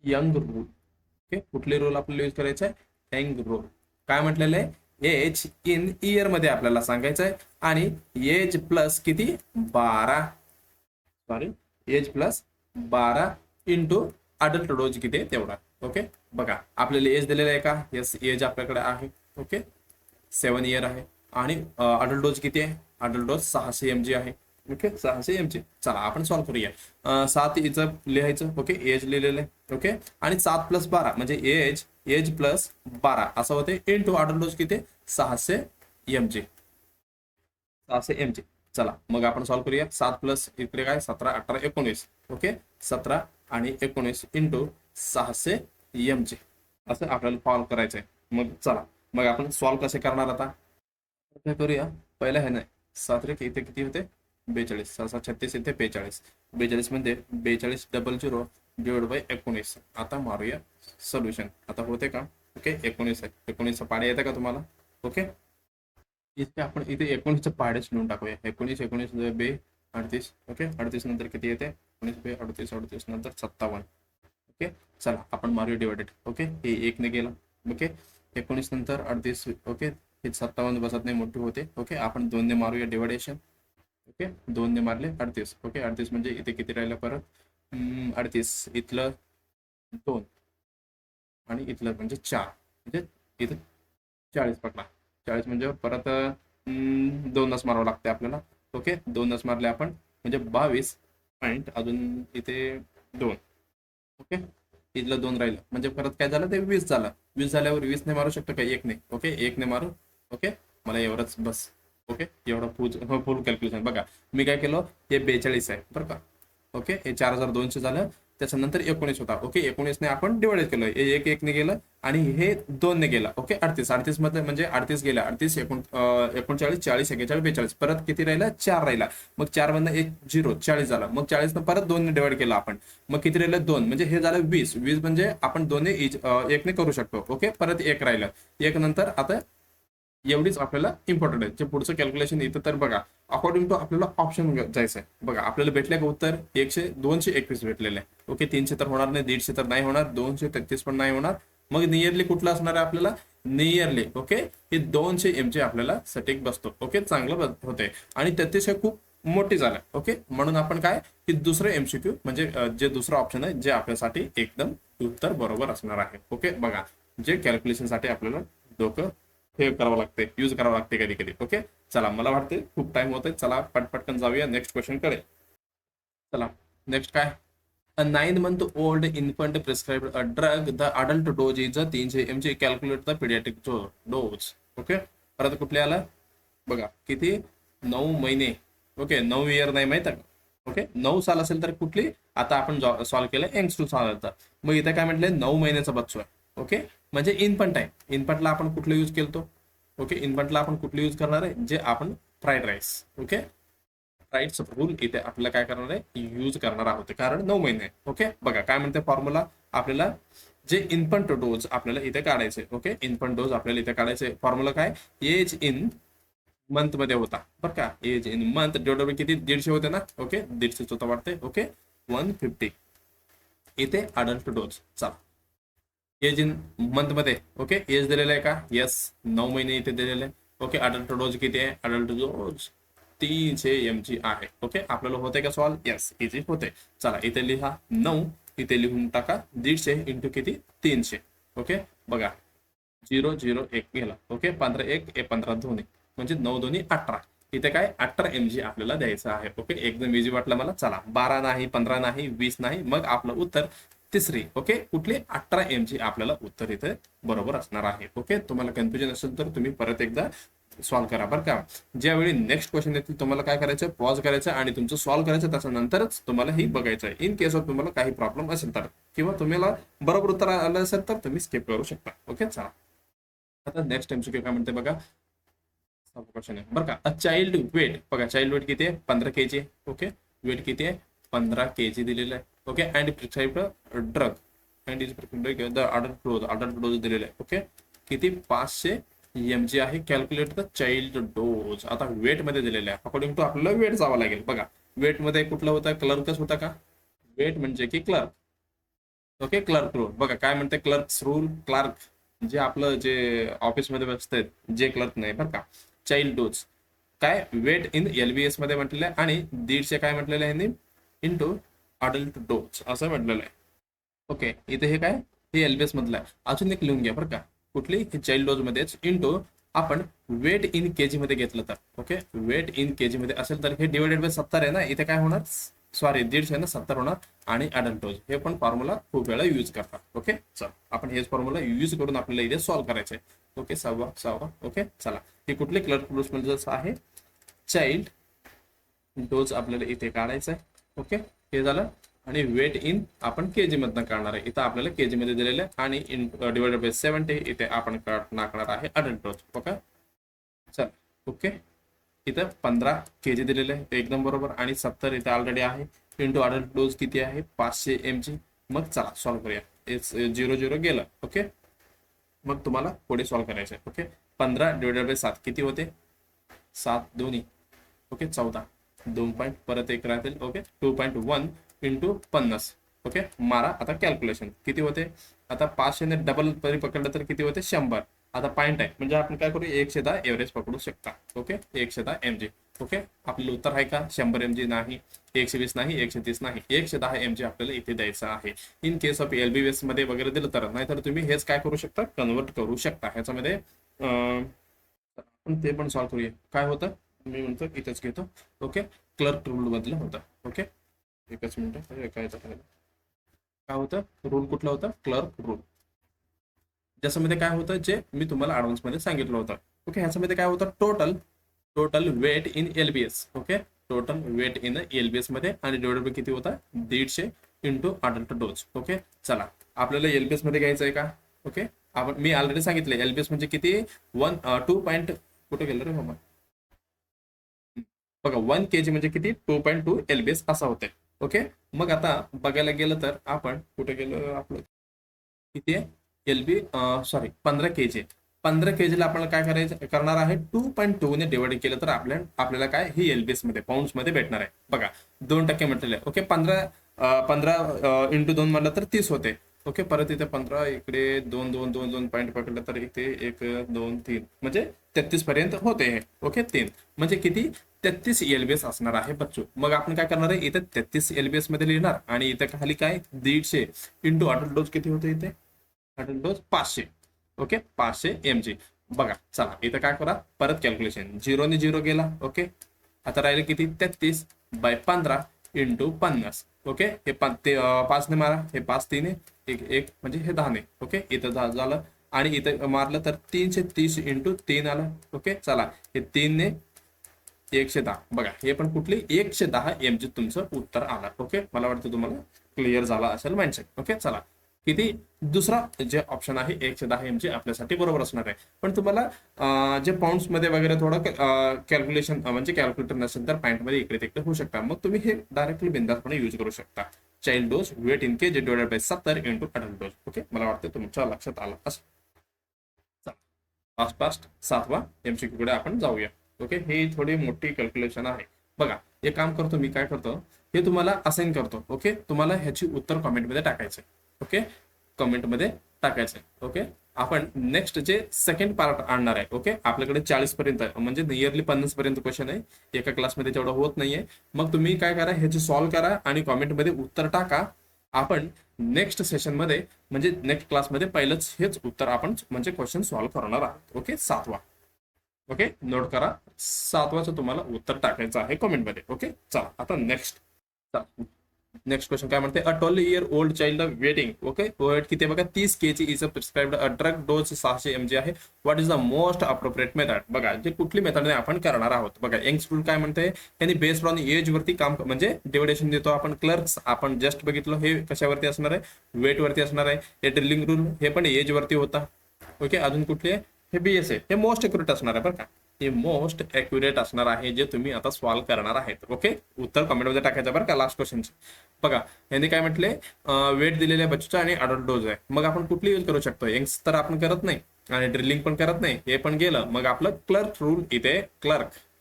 Young rule. ओके, कुठले रूल आपल्याला यूज करायचंय? Young rule. काय म्हटलेलं आहे? एज इन इयर मध्ये आपल्याला सांगायचं आहे, आणि एज प्लस किती? 12, sorry, age plus 12 into adult dose किती आहे तेवढा. ओके, बघा, आपल्याला एज दिलेला आहे का? येस, एज आपल्याकडे आहे. ओके, 7 इयर आहे, आणि अडल्ट डोज किती आहे? अडल्ट डोज 600 mg आहे. Okay, 600 mg. चला, आपण सॉल्व्ह करूया. 7 इथं लिहायचं. ओके, एज लिहिलेलं आहे. ओके, आणि 7 + 12 म्हणजे एज प्लस 12 असं होते, इंटू अडल्ट डोज किती? 600 mg. 600 mg. चला, मग आपण सॉल्व्ह करूया. 7 प्लस इकडे काय? 17, 18, 19. ओके, 17 आणि 19 इंटू 600 mg असं आपल्याला सॉल्व्ह करायचंय. मग चला, मग आपण सॉल्व्ह कसे करणार आता? काय करूया, पहिला आहे ना, 7 रे इथे किती होते? 42, 6 36 इथे 42. 42 मध्ये 42 00 डिवाइड बाय 19. आता मारूया सोल्युशन. आता होते का? ओके, 19 आहे. 19 पाडे येतं का तुम्हाला? ओके, इथे आपण इथे 19 पाडेच लिहून टाकूया. 19 बे 38. ओके, 38 नंतर किती येते? 19 बे 38, 38 नंतर 57. ओके, चला आपण मारूया डिवायडेड. ओके, हे 1 ने गेलं. ओके, 19 नंतर 38. ओके, हे 57 बसत नाही, मोठी होते. ओके, आपण 2 ने मारूया डिवायडेशन. ओके, 2 ने मारले 38. ओके, 38 म्हणजे इथे किती राहिलं परत? 38, इथलं 2 आणि इथलं म्हणजे 4, म्हणजे इथं 40 पकडा. 40 म्हणजे परत 2च मारावं लागते आपल्याला. ओके, 2च मारले आपण म्हणजे 22 पॉईंट, अजून इथे 2. ओके, इथलं 2 राहिलं म्हणजे परत काय झालं, ते 20 झालं. 20 झाल्यावर 20 ने मारू शकतो का? 1 ने. ओके, 1 ने मारू. ओके, मला एवढंच बस. ओके, एवढं फुल कॅल्क्युलेशन. बघा, मी काय केलं, हे 42 आहे बरं का. ओके, हे 4200 झालं. त्याच्यानंतर 19 होता. ओके, 19 ने आपण डिवाइड केलं, हे 1 ने गेलं, आणि हे 2 ने गेलं. ओके, 38 मध्ये म्हणजे 38 गेला. 38 39 40 41 42. परत किती राहिला? 4 राहिला. मग 4 मधनं 1 0, 40 झाला. मग 40 न परत 2 ने डिवाइड केला आपण. मग किती राहिलं? 2, म्हणजे हे झालं 20. 20 म्हणजे आपण 2 ने 1 ने करू शकतो. ओके, परत 1 राहिलं. 1 नंतर आता एवढीच आपल्याला इम्पॉर्टंट आहे. जे पुढचं कॅल्क्युलेशन इथं तर बघा, अकॉर्डिंग टू आपल्याला ऑप्शन जायचं आहे. बघा, आपल्याला भेटले का उत्तर? 221 भेटलेलं आहे. ओके, 300 तर होणार नाही, 150 तर नाही होणार, 233 पण नाही होणार. मग नियरली कुठला असणार आहे आपल्याला? नियरली. ओके, हे 200 mg आपल्याला सटीक बसतो. ओके, चांगलं होते, आणि 33 हे खूप मोठी झालं. ओके, म्हणून आपण काय, की दुसरं MCQ म्हणजे जे दुसरं ऑप्शन आहे, जे आपल्यासाठी एकदम उत्तर बरोबर असणार आहे. ओके, बघा, जे कॅल्क्युलेशनसाठी आपल्याला डोकं हे करावं लागते, यूज करावं लागते कधी कधी. ओके, चला, मला वाटते खूप टाइम होतोय. चला, पटपटकन जाऊया नेक्स्ट क्वेश्चन कडे. चला, नेक्स्ट काय? अ 9-month-old infant prescribed a drug. The adult dose is 300 mg. Calculate the pediatric dose. Okay, परत कुठले आलं? बघा, किती? 9 महिने. ओके, 9 इयर नाही माहित आहे. ओके, 9 साल असेल तर कुठली? आता आपण सॉल्व्ह केलं यंग्स टू साल. मग इथे काय म्हटलंय? 9 महिन्याचा बच्चू आहे. ओके, म्हणजे इन्फंट आहे. इन्फंटला आपण कुठलं यूज केलतो? ओके, इन्फंटला आपण कुठलं यूज करणार आहे? जे आपण fried rice. Okay, rights rule इथे आपल्याला काय करणार आहे? यूज करणार आहोत, कारण 9 महिने. ओके, बघा काय म्हणते फॉर्म्युला आपल्याला. जे इन्फंट डोज आपल्याला इथे काढायचे. ओके, इन्फंट डोज आपल्याला इथे काढायचे. फॉर्म्युला काय, एज इन मंथ मध्ये होता बरं का. As in month divided by किती, 150 होते ना. ओके, 150 होता वाटते. ओके, 150 इथे अडल्ट डोज. चला, एज इन मंथ मध्ये ओके एज दिलेलं आहे का, येस, 9 महिने इथे दिलेलं आहे. ओके, अडल्ट डोज किती आहे, अडल्ट डोज 300 mg आहे. ओके, आपल्याला होते का सॉल्व, येस, इझी होते. चला, इथे लिहा 9, इथे लिहून टाका 150 इंटू किती, 300. ओके, बघा 0 0 1 गेला. ओके, 15 1 15 दोन्ही म्हणजे 9 दोन्ही 18. इथे काय 18 mg आपल्याला द्यायचं आहे. ओके, एकदम इझी वाटलं मला. चला, 12 नाही, 15 नाही, 20 नाही, मग आपलं उत्तर तिसरी. ओके, कुठली, 18 mg आपल्याला उत्तर इथे बरोबर असणार आहे. ओके, तुम्हाला कन्फ्युजन असेल तर तुम्ही परत एकदा सॉल्व्ह करा बरं का. ज्यावेळी नेक्स्ट क्वेश्चन येतील तुम्हाला काय करायचं, पॉज करायचं आणि तुमचं सॉल्व्ह करायचं, त्याच्यानंतरच तुम्हाला ही बघायचं आहे. इन केस ऑफ तुम्हाला काही प्रॉब्लेम असेल तर, किंवा तुम्हाला बरोबर उत्तर आलं असेल तर तुम्ही स्किप करू शकता. ओके, चला, आता नेक्स्ट एमसीक्यू काय म्हणते बघा. क्वेश्चन आहे बरं का. अ चाइल्ड वेट, बघा चाइल्ड वेट किती आहे, 15 kg. ओके, वेट किती आहे, 15 kg दिलेलं आहे. Okay, and prescribed drug and is prescribed the adult dose दिलेलं आहे. ओके, किती, 500 mg आहे. Calculate the child dose. आता वेट मध्ये दिलेलं आहे, अकॉर्डिंग टू आपल्याला वेट जावं लागेल. बघा, वेट मध्ये कुठलं होतं, क्लर्कच होता का. वेट म्हणजे की क्लर्क. Okay, clerk rule. बघा काय म्हणते, क्लर्क्स रूल. क्लर्क जे आपलं जे ऑफिसमध्ये बसतात, जे क्लर्क नाही बरं का. चाइल्ड डोज काय, वेट इन LBS मध्ये म्हटलेलं आहे, आणि 150 काय म्हटलेलं आहे, इंटू अडल्ट डोज असं म्हटलेलं आहे. ओके, इथे हे काय, हे LBS मधलं आहे. अजून एक लिहून घ्या बरं का, कुठली, हे चाइल्ड डोज मध्येच इंटू आपण वेट इन केजी मध्ये घेतलं तर. ओके, वेट इन केजी मध्ये असेल तर हे डिवायडेड बाय 70 आहे ना, इथे काय होणार, सॉरी 150 ना 70 होणार. आणि अडल्ट डोज हे पण फॉर्म्युला खूप वेळा यूज करतात. ओके, चल आपण हेच फॉर्म्युला यूज करून आपल्याला इथे सॉल्व्ह करायचं आहे. ओके, 6 ओके, चला, हे कुठले क्लर्क रूल्स म्हणजे आहे, चाइल्ड डोज आपल्याला इथे काढायचं आहे. ओके, हे झालं. आणि वेट इन आपण केजी मधनं काढणार आहे. इथं आपल्याला केजी मध्ये दिलेलं आहे, आणि इन डिवायडेड बाय 70 इथे आपण टाकणार आहे अडल्ट डोज. ओके, चल, ओके, इथं 15 kg दिलेलं आहे, एकदम बरोबर. आणि 70 इथे ऑलरेडी आहे. इंटू अडल्ट डोज किती आहे, 500 mg. मग चला सॉल्व्ह करूया. 0 0 गेलं. ओके, मग तुम्हाला पुढे सॉल्व्ह करायचं आहे. ओके, 15 डिवायडेड बाय 7 किती होते, 7 दोन्ही. ओके, 14, 2 पॉईंट परत एक राहतील. Okay, 2.1 into 50. ओके, मारा आता कॅल्क्युलेशन किती होते. आता 500 ने डबल तरी पकडलं तर किती होते, 100. आता पॉईंट आहे म्हणजे आपण काय करू, 110 एव्हरेज पकडू शकता. Okay, 110 mg. ओके, आपलं उत्तर आहे का, 100 mg नाही, 120 नाही, 130 नाही, 110 mg आपल्याला इथे द्यायचं आहे. इन केस ऑफ LBS मध्ये वगैरे दिलं तर, नाहीतर तुम्ही हेच काय करू शकता, कन्वर्ट करू शकता. ह्याच्यामध्ये आपण ते पण सॉल्व्ह करूया. काय होतं, मी म्हणतो इथंच घेतो. ओके, क्लर्क रूल मधलं होतं. ओके, एकच मिनिट, काय होतं, रूल कुठला होता, क्लर्क रूल. ज्याच्यामध्ये काय होतं, जे मी तुम्हाला ऍडव्हान्स मध्ये सांगितलं होतं. ओके, ह्याच्यामध्ये काय होतं, total weight in LBS. Okay, total weight in LBS मध्ये, आणि डिवाइडेड बाय किती होता, 150 इंटू अडल्ट डोज. ओके, चला, आपल्याला LBS मध्ये घ्यायचं आहे का. ओके, आपण मी ऑलरेडी सांगितलं LBS म्हणजे किती, 2 पॉईंट, कुठे गेलं रे बाबा, बघा 1 kg म्हणजे किती, 2.2 LBS असा होते. ओके, मग आता बघायला गेलं तर आपण कुठे गेलो, आपलं किती आहे, सॉरी 15 kg. 15 kg ला आपल्याला काय करायचं, करणार आहे, 2.2 ने डिवाइड केलं तर आपल्याला काय, ही LBS मध्ये पाऊंड्स मध्ये भेटणार आहे. बघा 2% म्हटलेलं आहे. ओके, 15 इंटू 2 म्हटलं तर 30 होते. ओके, परत इथे 15, इकडे 2 2 2 2 पॉईंट पकडलं तर इथे 1 2 3 म्हणजे 33 पर्यंत होते हे. ओके, 3 म्हणजे किती, 33 LBS असणार आहे बच्चू. मग आपण काय करणार आहे, इथे 33 LBS मध्ये लिहिणार, आणि इथे खाली काय, 150 इंटू अडल्ट डोज किती होते, इथे अडल्ट डोज 500. Okay, 500 mg. बघा, चला इथं काय करा, परत कॅल्क्युलेशन, 0 ने 0 गेला. ओके, आता राहिले किती, 33 बाय 15 इंटू 50. ओके, हे 5 ने मारा, हे 5 3 1 म्हणजे हे 10 ने. ओके, इथं झालं, आणि इथं मारलं तर 330 इंटू 3 आलं. ओके, चला, हे 3 ने 110. बघा, हे पण कुठली, 110 mg तुमचं उत्तर आलं. ओके, मला वाटतं तुम्हाला क्लिअर झाला असेल माइंडसेट. ओके, चला, किती, दुसरा जे ऑप्शन आहे 110 mg आपल्यासाठी बरोबर असणार आहे. पण तुम्हाला जे पाऊंड्स मध्ये वगैरे थोडं कॅल्क्युलेशन म्हणजे कॅल्क्युलेटर नसेल तर पॉईंट मध्ये इकडे तिकडे होऊ शकता. मग तुम्ही हे डायरेक्टली बिंदासपणे यूज करू शकता. Child dose weight in KG divided by 70 into adult dose. Okay, मला वाटतं तुमच्या लक्षात आलं असं. फास्ट फास्ट 7वा MCQ कडे आपण जाऊया. ओके, हे थोडी मोठी कॅल्क्युलेशन आहे. बघा, एक काम करतो मी, काय करतो, हे तुम्हाला असाइन करतो. ओके, तुम्हाला ह्याची उत्तर कमेंटमध्ये टाकायचं. ओके, कमेंटमध्ये टाकायचं. ओके, आपण नेक्स्ट जे सेकंड पार्ट आणणार आहे. ओके, आपल्याकडे 40 पर्यंत म्हणजे नियरली 50 पर्यंत क्वेश्चन आहे. एका क्लासमध्ये तेवढं होत नाहीये. मग तुम्ही काय करा, ह्याची सॉल्व्ह करा आणि कमेंटमध्ये उत्तर टाका. आपण नेक्स्ट सेशनमध्ये म्हणजे नेक्स्ट क्लासमध्ये पहिलंच हेच उत्तर आपण म्हणजे क्वेश्चन सॉल्व्ह करणार आहोत. ओके, 7वा. ओके, नोट करा, 7वाचं तुम्हाला उत्तर टाकायचं आहे कमेंटमध्ये. ओके, चला आता नेक्स्ट क्वेश्चन काय म्हणते, a 12 year old child weighing. Okay, weight किती आहे बघा, 30 kg is a prescribed. A drug dose 600 mg आहे. What is the most appropriate method. बघा, जे कुठली मेथडने आपण करणार आहोत. बघा, यंग स्कूल काय म्हणते, त्यांनी बेस्ड ऑन एज वरती काम म्हणजे डिव्हिडेशन देतो आपण. क्लर्क्स आपण जस्ट बघितलं, हे कशावरती असणार आहे, वेट वरती असणार आहे. हे ड्रिलिंग रूल हे पण एज वरती होता. ओके, अजून कुठली आहे, हे BS आहे. हे मोस्ट अॅक्युरेट असणार आहे बरं का, हे मोस्ट अॅक्युरेट असणार आहे जे तुम्ही आता सॉल्व्ह करणार आहेत. ओके, उत्तर कमेंटमध्ये टाकायचं बरं का लास्ट क्वेश्चनचे. बघा, यांनी काय म्हटले, वेट दिलेले आहे बच्चूचा आणि अडल्ट डोज आहे. मग आपण कुठली यूज करू शकतो, यंग्स तर आपण करत नाही आणि ड्रिलिंग पण करत नाही, हे पण गेलं. मग आपलं क्लर्क रूल इथे,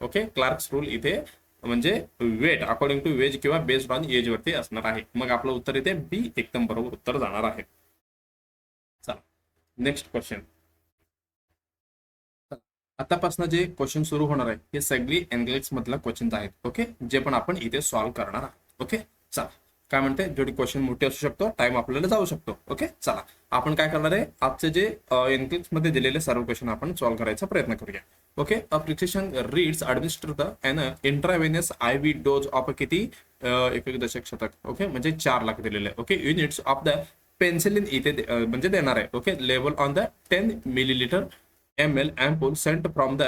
ओके, क्लार्क्स रूल इथे म्हणजे वेट अकॉर्डिंग टू वेज किंवा बेस्ड ऑन एज वरती असणार आहे. मग आपलं उत्तर इथे B एकदम बरोबर उत्तर जाणार आहे. चला नेक्स्ट क्वेश्चन. आतापासून जे क्वेश्चन सुरू होणार आहे हे सगळी एनग्लिक्स मधला क्वेश्चन आहेत. ओके, जे पण आपण इथे सॉल्व्ह करणार आहोत. ओके, चला काय म्हणते, जेवढी क्वेश्चन मोठे असू शकतो टाइम आपल्याला जाऊ शकतो. ओके, चला आपण काय करणार आहे, आजचे जे एनग्लिक्स मध्ये दिलेले सर्व क्वेश्चन आपण सॉल्व्ह करायचा प्रयत्न करूया. Okay, a prescription reads administer the an intravenous IV dose of किती 1.1 ओके, म्हणजे 4 लाख दिलेले आहे. Okay, units of the penicillin इथे म्हणजे देणार आहे. Okay, level on the 10 millilitre ml ampoule sent from the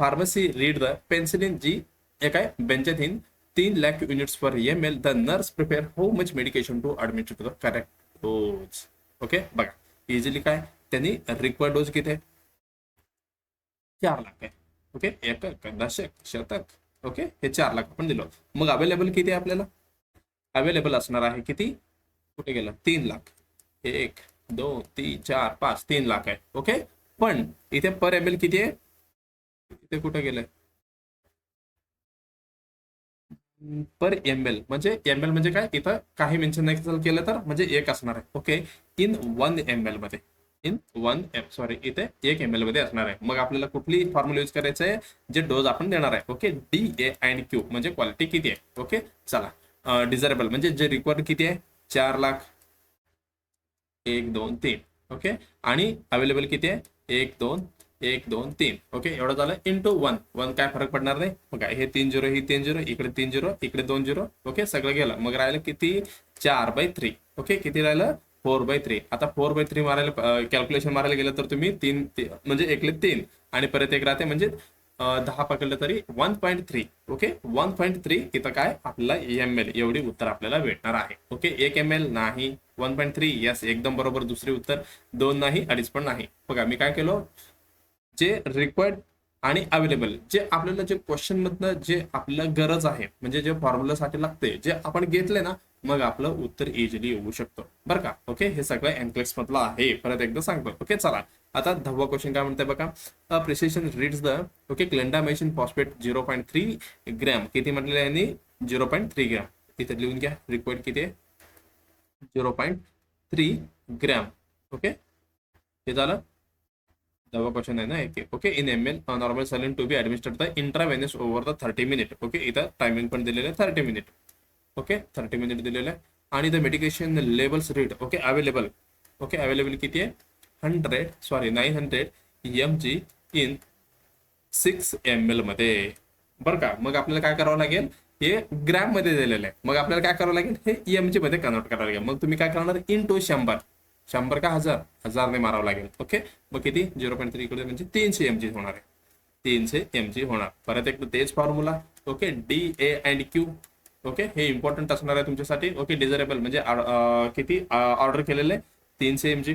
pharmacy read the penicillin G एक आहे benzathine 3 lakh units per ml. The nurse prepare how much medication to administer to the correct dose. Okay, बघा easily काय त्यांनी required dose किती आहे, 4 लाख आहे. Okay, एकक दशक शतक. ओके, हे 4 लाख आपण दिलो. मग अवेलेबल किती आहे आपल्याला, अवेलेबल असणार आहे किती, कुठे गेलं, 3 लाख. 1 2 3 4 5 3 लाख आहे. ओके, पण इथे पर ml किती आहे, इथे कुठे गेलंय, पर ml म्हणजे काय, इथं काही मेन्शन नाही केलं तर म्हणजे 1 असणार आहे. ओके, इन 1 ml मध्ये, इथे 1 ml मध्ये असणार आहे. मग आपल्याला कुठली फॉर्म्युला यूज करायचं आहे, जे डोज आपण देणार आहे. ओके, DA&Q म्हणजे क्वालिटी किती आहे. ओके, चला डिझायरेबल म्हणजे जे रिक्वायर्ड किती आहे, 4 लाख 1 2 3. ओके, आणि अवेलेबल किती आहे, 1 2 1 2 3. ओके, एवढं झालं इंटू 1 काय फरक पडणार नाही. बघा, हे 3 0 ही 3 0, इकडे 3 0 इकडे 2 0. ओके, सगळं गेलं. मग राहिलं किती, 4/3. ओके, किती राहिलं, 4/3. आता 4/3 मारायला कॅल्क्युलेशन मारायला गेलं तर तुम्ही 3 म्हणजे एकले 3 आणि परत एक राहते म्हणजे 10 पकडलं तरी 1.3. ओके, 1.3 इथं काय आपल्याला ml एवढी उत्तर आपल्याला भेटणार आहे. ओके, 1 ml नाही, 1.3 यस एकदम बरोबर. दुसरी उत्तर 2 नाही, 2.5 पण नाही. बघा मी काय केलं, जे रिक्वायर्ड आणि अवेलेबल जे आपल्याला जे क्वेश्चन मधनं जे आपल्याला गरज आहे म्हणजे जे फॉर्म्युलासाठी लागते जे आपण घेतले ना, मग आपलं उत्तर इझिली येऊ शकतो बरं का. ओके, हे सगळं एनक्लेक्स मधलं आहे, परत एकदा सांगतो. ओके, चला आता 10वा क्वेश्चन काय म्हणते बघा, precision reads the okay clindamycin phosphate 0.3 gram. किती म्हटलेलं आहे यांनी, 0.3 ग्रॅम. इथे लिहून घ्या, रिक्वायर्ड किती आहे, 0.3 ग्रॅम. ओके, हे झालं 10वा क्वेश्चन आहे ना. Okay, in ml normal saline to be administered the intravenous over the 30 minute. Okay, इथं टायमिंग पण दिलेलं आहे 30 मिनिट. ओके, 30 मिनिट दिलेलं आहे. आणि the medication levels read. Okay, available. Okay, available किती आहे, 900 mg इन 6 ml मध्ये बरं का. मग आपल्याला काय करावं लागेल, हे ग्रॅम मध्ये दिलेलं आहे. मग आपल्याला काय करावं लागेल, हे mg मध्ये कन्वर्ट करावं लागेल. मग तुम्ही काय करणार, इंटू 100 का 1000 ने मारावं लागेल. ओके, मग किती, 0.3 इकडे म्हणजे 300 mg होणार आहे, 300 mg होणार. परत एक तेच फॉर्म्युला. Okay, DA&Q. ओके, हे इम्पॉर्टंट असणार आहे तुमच्यासाठी. ओके, डिझायरेबल म्हणजे किती ऑर्डर केलेले 300 mg,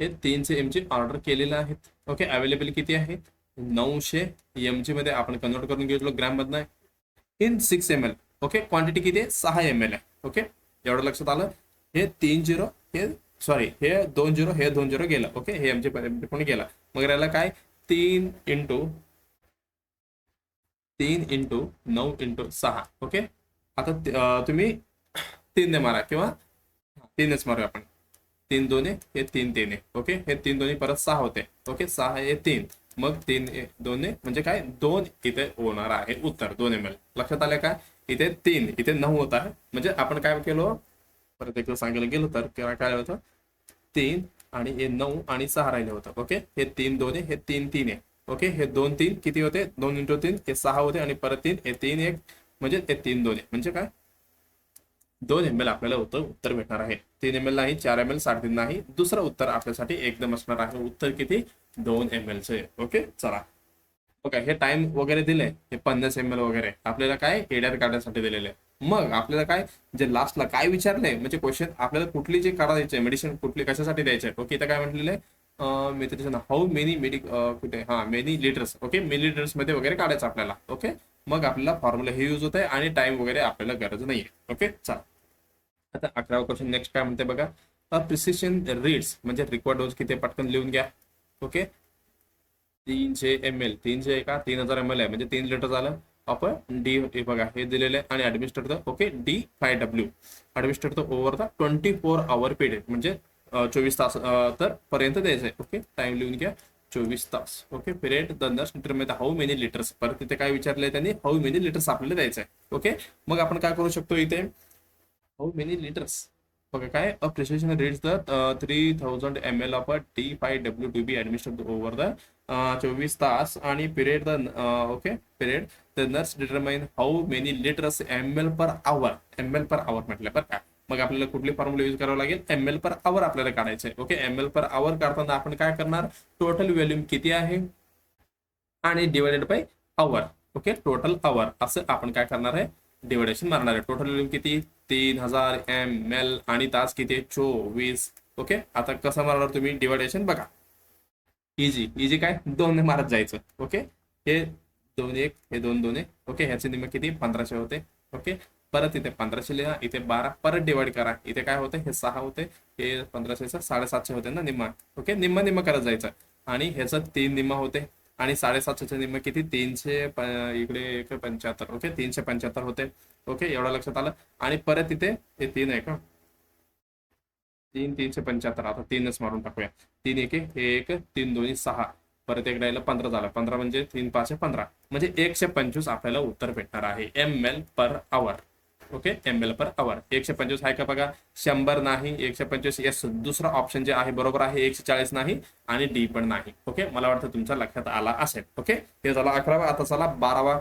हे 300 mg ऑर्डर केलेले आहेत. ओके, अवेलेबल किती आहेत, 900 mg मध्ये आपण कन्वर्ट करून घेतलो ग्रॅम मधनं इन 6 ml. ओके क्वांटिटी किती आहे 6 ml आहे. ओके एवढं लक्षात आलं. हे 3 झिरो हे सॉरी हे 2 झिरो हे 2 झिरो गेलं. ओके हे आमचे कोणी गेला. मग याला काय 3 इंटू 9 इंटू 6. ओके आता तुम्ही 3 ने मारा किंवा 3नेच मारूया आपण. 3 2 हे 3 3 ओके हे 3 2 परत 6 होते. ओके 6 हे 3 मग 3 2 म्हणजे काय 2 इथे होणार आहे उत्तर 2 ml. लक्षात आलं का. इथे 3 इथे 9 होत आहे. म्हणजे आपण काय केलो परत एकदा सांगायला गेलो तर काय होतं 3 आणि हे 9 आणि 6 राहिले होतं. ओके हे 3 2 हे 3 3 आहे. ओके हे 2 3 किती होते 2 इंटू 3 हे 6 होते आणि परत 3 हे 3 1 म्हणजे हे 3 2 म्हणजे काय 2 ml आपल्याला उत्तर भेटणार आहे. 3 ml नाही 4 ml 3.5 नाही. दुसरं उत्तर आपल्यासाठी एकदम असणार आहे. उत्तर किती 2 ml चे. ओके चला ओके हे टाइम वगैरे दिले हे 50 ml वगैरे आपल्याला काय एडर काढण्यासाठी दिलेले. मग आपल्याला काय जे लास्टला काय विचारलंय म्हणजे क्वेश्चन आपल्याला कुठली जे काढायचे मेडिसिन कुठली कशासाठी द्यायचे. ओके इथं काय म्हटलेलं आहे मी हाऊ मेनी कुठे many litres. Okay millilitres मध्ये वगैरे काढायचं आपल्याला. ओके मग आपल्याला फॉर्म्युला हे यूज होत आहे आणि टाइम वगैरे आपल्याला गरज नाहीये. ओके चला आता 11वा क्वेश्चन नेक्स्ट काय म्हणते बघा. प्रिसिशन रीड्स म्हणजे रिक्वायर्ड डोस किती पटकन लिहून घ्या. ओके 300 ml 300 का 3000 ml आहे म्हणजे 3 लिटर झालं. आपण डी बघा हे दिलेलं आहे आणि administrator okay D5W administrator over the 24 hour period म्हणजे 24 तास तर पर्यंत द्यायचं आहे. ओके टाइम लिहून घ्या 24 तास. Okay period the nurse litre मध्ये हाऊ मेनी लिटर्स परत तिथे काय विचारलंय त्यांनी हाऊ मेनी लिटर्स आपल्याला द्यायचं आहे. ओके मग आपण काय करू शकतो इथे हाऊ मेनी लिटर्स बघा काय precision reads the 3000 ml of D5W to be administrated over the 24 तास आणि period the okay period the nurse determine how many litres ml per hour म्हटलं बरं का. मग आपल्याला कुठली फॉर्म्युला यूज करावं लागेल ml पर आवर आपल्याला काढायचं आहे. ओके ml पर आवर काढताना आपण काय करणार टोटल व्हॉल्यूम किती आहे आणि divided by hour. Okay total hour असं आपण काय करणार आहे डिवायडेशन मारणार आहे. टोटल व्हॉल्यूम किती 3000 ml आणि तास किती 24. ओके आता कसं मारणार तुम्ही डिवायडेशन बघा इजी काय 2 ने मारत जायचं. ओके हे 2 1 हे 2 2 1 ओके ह्याचे निम्मे किती 1500 होते. ओके परत इथे 1500 लिहा इथे 12 परत डिवाइड करा इथे काय होते हे 6 होते हे 1500 750 होते ना निम्मा. ओके निम्मा करत जायचं आणि ह्याचं 3 निम्मा होते आणि 750 निम्मे किती 300 इकडे 75. ओके 375 होते. ओके एवढं लक्षात आलं आणि परत इथे हे 3 आहे का 375 आता 3च मारून टाकूया 3 1 हे 1 3 2 6 परत एक राहिलं 15 झालं 15 म्हणजे 3 5 15 म्हणजे 125 आपल्याला उत्तर भेटणार आहे ml पर आवर. ओके ml पर आवर 125 आहे का बघा 100 नाही 125 यस दुसरा ऑप्शन जे आहे बरोबर आहे 140 नाही आणि डी पण नाही. ओके मला वाटतं तुमच्या लक्षात आला असेल. ओके हे झालं 11वा. आता चला 12वा.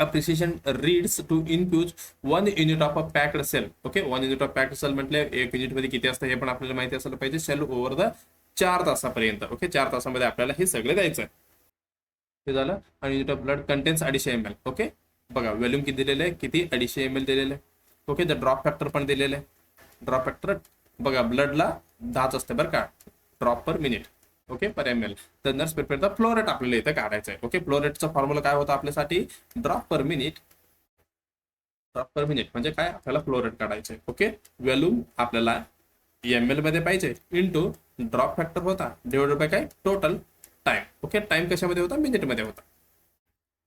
A precision reads to infuse 1 unit of a packed cell. Okay 1 unit of packed cell म्हटले 1 युनिट मध्ये किती असतं हे पण आपल्याला माहिती असलं पाहिजे. सेल ओव्हर द 4 तासापर्यंत. ओके 4 तासामध्ये आपल्याला हे सगळे द्यायचं आहे. हे झालं आणि unit of blood contains 250 ml. Okay बघा व्हॉल्यूम किती दिलेलं आहे किती 250 ml दिलेलं आहे. ओके द ड्रॉप फॅक्टर पण दिलेलं आहे. ड्रॉप फॅक्टर बघा ब्लडला 10च असते बरं का ड्रॉप पर मिनिट. ओके पर ml तर nurse prepare the flow rate आपल्याला इथे काढायचं आहे. ओके फ्लो रेटचा फॉर्म्युला काय होता आपल्यासाठी ड्रॉप पर मिनिट म्हणजे काय आपल्याला फ्लो रेट काढायचं आहे. ओके व्हॉल्यूम आपल्याला ml मध्ये पाहिजे इंटू ड्रॉप फॅक्टर होता डिवाइडेड बाय काय टोटल टाइम. ओके टाइम कशामध्ये होता मिनिट मध्ये होता.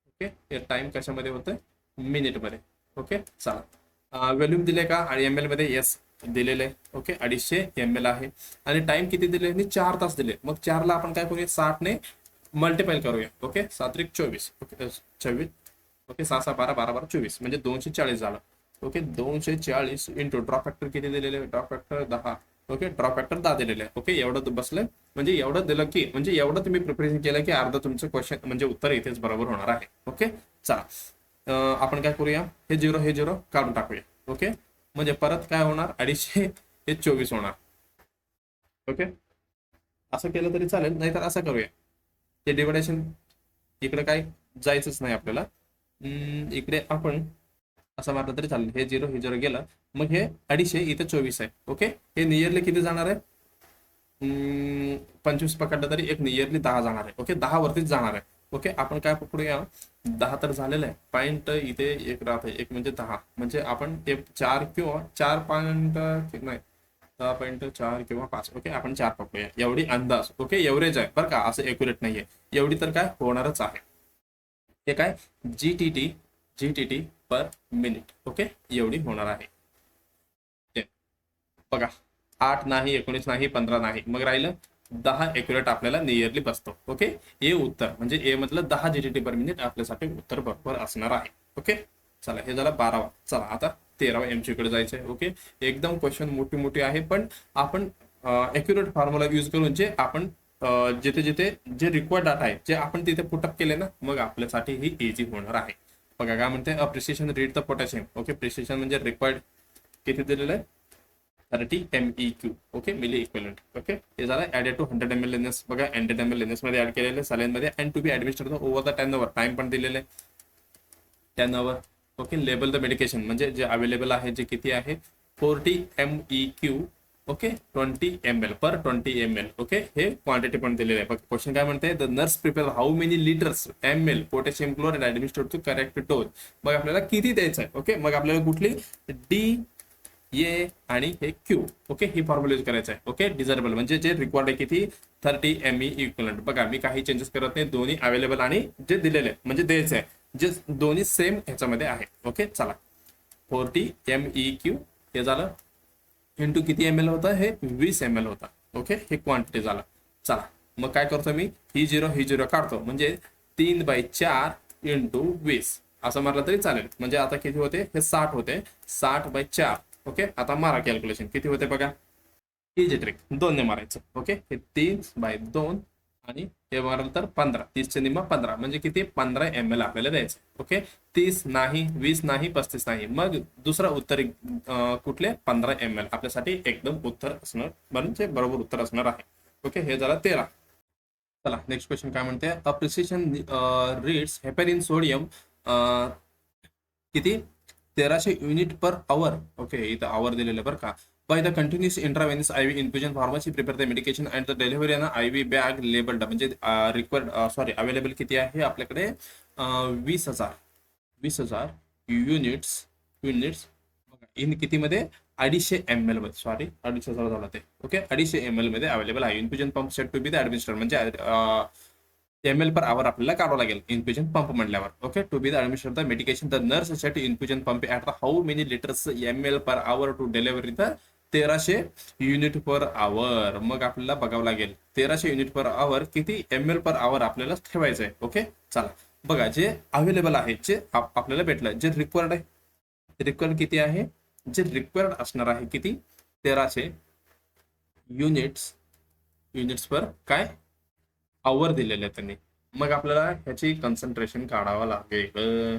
ओके हे टाइम कशामध्ये होतं मिनिट मध्ये. ओके चला व्हॉल्यूम दिले का आणि ml मध्ये यस दिलेले. ओके 250 ml आहे आणि टाइम किती दिले 4 तास दिले. मग 4 ला आपण काय करूया 60 ने मल्टिप्लाय करूया. ओके 7 3 24 ओके 26 ओके 6 6 12 12 12 24 म्हणजे 240 झालं. ओके 240 इंटू ड्रॉप फॅक्टर किती दिलेले drop factor 10. Okay drop factor 10 दिलेले आहे. ओके एवढं बसलं म्हणजे एवढं दिलं की म्हणजे एवढं तुम्ही प्रिपरेशन केलं की अर्ध तुमचं क्वेश्चन म्हणजे उत्तर इथेच बरोबर होणार आहे. ओके चला आपण काय करूया हे 0 काढून टाकूया. ओके म्हणजे परत काय होणार 250 हे 24 होणार. ओके असं केलं तरी चालेल नाहीतर असं करूया ते डिव्हिडेशन इकडे काय जायचंच नाही आपल्याला इकडे आपण असं मारलं तरी चालेल. हे 0 गेलं मग हे 250 इथे 24 आहे. ओके हे नियरली किती जाणार आहे 25 पकडलं तरी एक नियरली 10 जाणार आहे. ओके 10 वरतीच जाणार आहे. ओके आपण काय पकडूया, 10 तर झालेलं आहे, पॉईंट इथे एक राहत आहे, एक म्हणजे 10, म्हणजे आपण 4 किंवा 4 पॉईंट नाही, 10.4 किंवा 5, ओके आपण 4 पकडूया, एवढी अंदाज, ओके एव्हरेज आहे बरं का, असं एक्युरेट नाहीये, एवढी तर काय होणारच आहे. हे काय जीटीटी पर मिनिट, ओके एवढी होणार आहे. बघा 8 नाही, 19 नाही, 15 नाही, मग राहिलं 10 एक्युरेट आपल्याला नियरली बसतो. ओके हे उत्तर म्हणजे ए मधलं 10 जीटीटी पर मिनिट आपल्यासाठी उत्तर बरोबर असणार आहे. ओके चला हे झालं 12वा. चला आता 13वा एमसी कडे जायचंय. ओके एकदम क्वेश्चन मोठी मोठी आहे, पण आपण एक्युरेट फॉर्म्युला यूज करून जे आपण जिथे जिथे जे रिक्वायर्ड डाटा आहे जे आपण तिथे पुटअप केले ना, मग आपल्यासाठी ही इझी होणार आहे. बघा काय म्हणते, precision read the potassium. Okay precision म्हणजे रिक्वायर्ड किती दिलेलं आहे, 30 MEQ. Okay milliequivalent. Okay हे झालं ऍडेड टू 100 ml लेन्स. बघा 100 ml लेन्स मध्ये ऍड केलेले सलाईन मध्ये, and to be administered over the 10 hour. Time पण दिलेले 10 hour. Okay label the medication म्हणजे जे अवेलेबल आहे जे किती आहे 40 MEQ. Okay 20 ml per 20 ml. Okay हे क्वांटिटी पण दिलेले आहे. बघा क्वेश्चन काय म्हणते, the nurse prepare how many litres ml potassium chloride administered to correct dose. मग आपल्याला किती द्यायचं आहे. ओके मग आपल्याला कुठली डी ए आणि हे क्यू. ओके ही फॉर्म्युला यूज करायचं आहे. ओके डिझर्बल म्हणजे जे रिक्वायर्ड आहे किती 30 ME इक्वलंट. बघा मी काही चेंजेस करत नाही, दोन्ही अवेलेबल आणि जे दिलेले म्हणजे द्यायचं आहे जे दोन्ही सेम ह्याच्यामध्ये आहे. ओके चला 40 MEQ हे झालं इंटू किती ml होतं, हे 20 ml होता. ओके हे क्वांटिटी झालं. चला मग काय करतो मी, ही 0 काढतो म्हणजे 3/4 इंटू 20 असं मारलं तरी चालेल. म्हणजे आता किती होते, हे 60 होते, 60/4. ओके आता मारा कॅल्क्युलेशन किती होते बघा, इजी ट्रिक 2 ने मारायचं. ओके हे 3/2 आणि हे मारलं तर 15, 30 चे निम्मा 15 म्हणजे किती 15 ml आपल्याला द्यायचं. ओके 30 नाही, 20 नाही, 35 नाही, मग दुसरा उत्तर कुठले 15 ml आपल्यासाठी एकदम उत्तर असणार, म्हणजे बरोबर उत्तर असणार आहे. ओके हे झालं 13. चला नेक्स्ट क्वेश्चन काय म्हणते, अ प्रिसिशन रीड्स हेपॅरिन सोडियम किती 1300 युनिट पर आवर. ओके इथं आवर दिलेलं बरं का. By the continuous intravenous IV infusion pharmacy prepare the medication and the delivery on IV bag labelled. म्हणजे रिक्वायर्ड अवेलेबल किती आहे आपल्याकडे 20,000 युनिट्स इन किती मध्ये 250 ml मध्ये, सॉरी 250,000 झाला ते. ओके 250 ml मध्ये अवेलेबल आहे. Infusion pump set to be the administer म्हणजे ml पर आवर आपल्याला काढावं लागेल इन्फ्युजन पंप म्हटल्यावर. Okay to be the administer the medication the nurse set infusion pump at the how many litres ml per hour to delivery the 1300 unit per hour. मग आपल्याला बघावं लागेल 1300 unit per आवर किती ml per hour आपल्याला ठेवायचं आहे. Okay चला बघा जे अवेलेबल आहे जे आपल्याला भेटलं, जे रिक्वायर्ड आहे रिक्वायर्ड किती आहे, जे रिक्वायर्ड असणार आहे किती 1300 युनिट्स पर काय आवर दिलेले आहे त्यांनी. मग आपल्याला ह्याची कन्सन्ट्रेशन काढावं लागेल.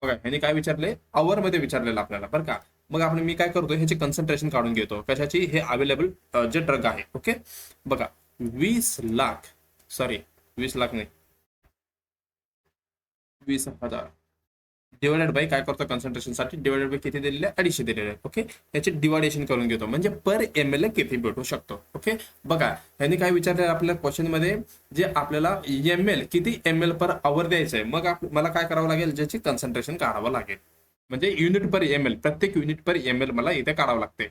बघा ह्याने काय विचारले, आवर मध्ये विचारलेलं आपल्याला बरं का. मग मी काय करतो, ह्याची कन्सन्ट्रेशन काढून घेतो कशाची, हे अवेलेबल जे ड्रग आहे. ओके बघा 20 लाख नाही 20,000 डिवायडेड बाय काय करतो कन्सन्ट्रेशन साठी, डिवायडेड बाय किती दिलेले 250 दिलेले. ओके याचे डिवायडेशन करून घेतो म्हणजे पर ml किती भेटू शकतो. ओके बघा ह्यांनी काय विचारले आपल्या क्वेश्चन मध्ये, जे आपल्याला ml किती ml पर आवर द्यायचं आहे. मग मला काय करावं लागेल, ज्याची कन्सन्ट्रेशन काढावं लागेल म्हणजे युनिट पर ml, प्रत्येक युनिट पर ml मला इथे काढावं लागते.